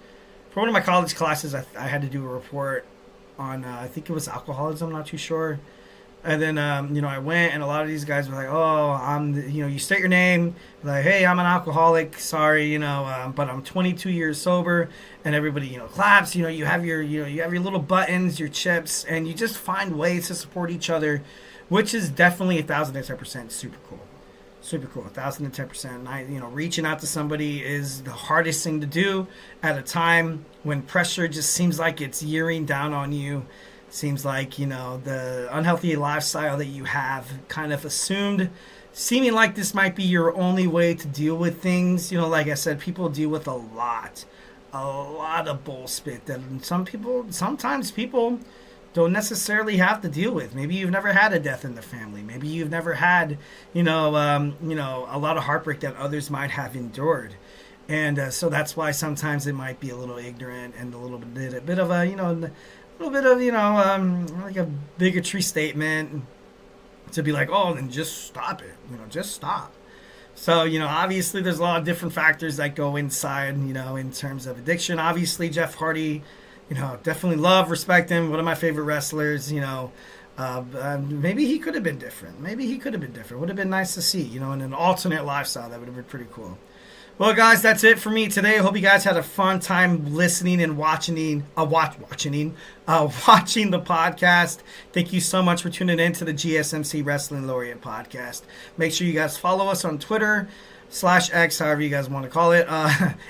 classes, I had to do a report on, I think it was alcoholism, I'm not too sure. And then, I went, and a lot of these guys were like, oh, you state your name, like, hey, I'm an alcoholic, sorry, but I'm 22 years sober, and everybody, claps, you have your little buttons, your chips, and you just find ways to support each other, which is definitely 1,010% super cool. 1,010%. Reaching out to somebody is the hardest thing to do at a time when pressure just seems like it's yearing down on you. Seems like, the unhealthy lifestyle that you have kind of assumed, seeming like this might be your only way to deal with things. Like I said, people deal with a lot of bullshit that sometimes people don't necessarily have to deal with. Maybe you've never had a death in the family. Maybe you've never had, a lot of heartbreak that others might have endured. And so that's why sometimes it might be a little ignorant and a little bit of like a bigotry statement to be like, oh, then just stop it. Just stop. So, obviously there's a lot of different factors that go inside, in terms of addiction. Obviously, Jeff Hardy, definitely love, respect him. One of my favorite wrestlers, maybe he could have been different. Would have been nice to see, in an alternate lifestyle. That would have been pretty cool. Well, guys, that's it for me today. I hope you guys had a fun time listening and watching the podcast. Thank you so much for tuning in to the GSMC Wrestling Laureate podcast. Make sure you guys follow us on Twitter /X, however you guys want to call it.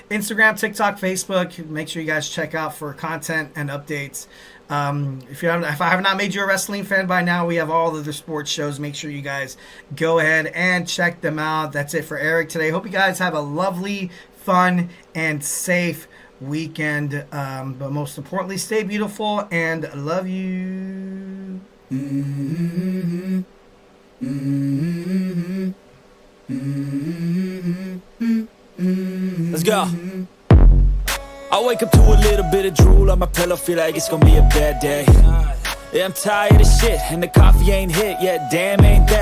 Instagram, TikTok, Facebook. Make sure you guys check out for content and updates. If I have not made you a wrestling fan by now, we have all of the sports shows. Make sure you guys go ahead and check them out. That's it for Eric today. Hope you guys have a lovely, fun, and safe weekend. But most importantly, stay beautiful and love you. Mm-hmm. Mm-hmm. Mm-hmm. Let's go. I wake up to a little bit of drool on my pillow, feel like it's gonna be a bad day. Yeah, I'm tired of shit, and the coffee ain't hit yet, damn ain't that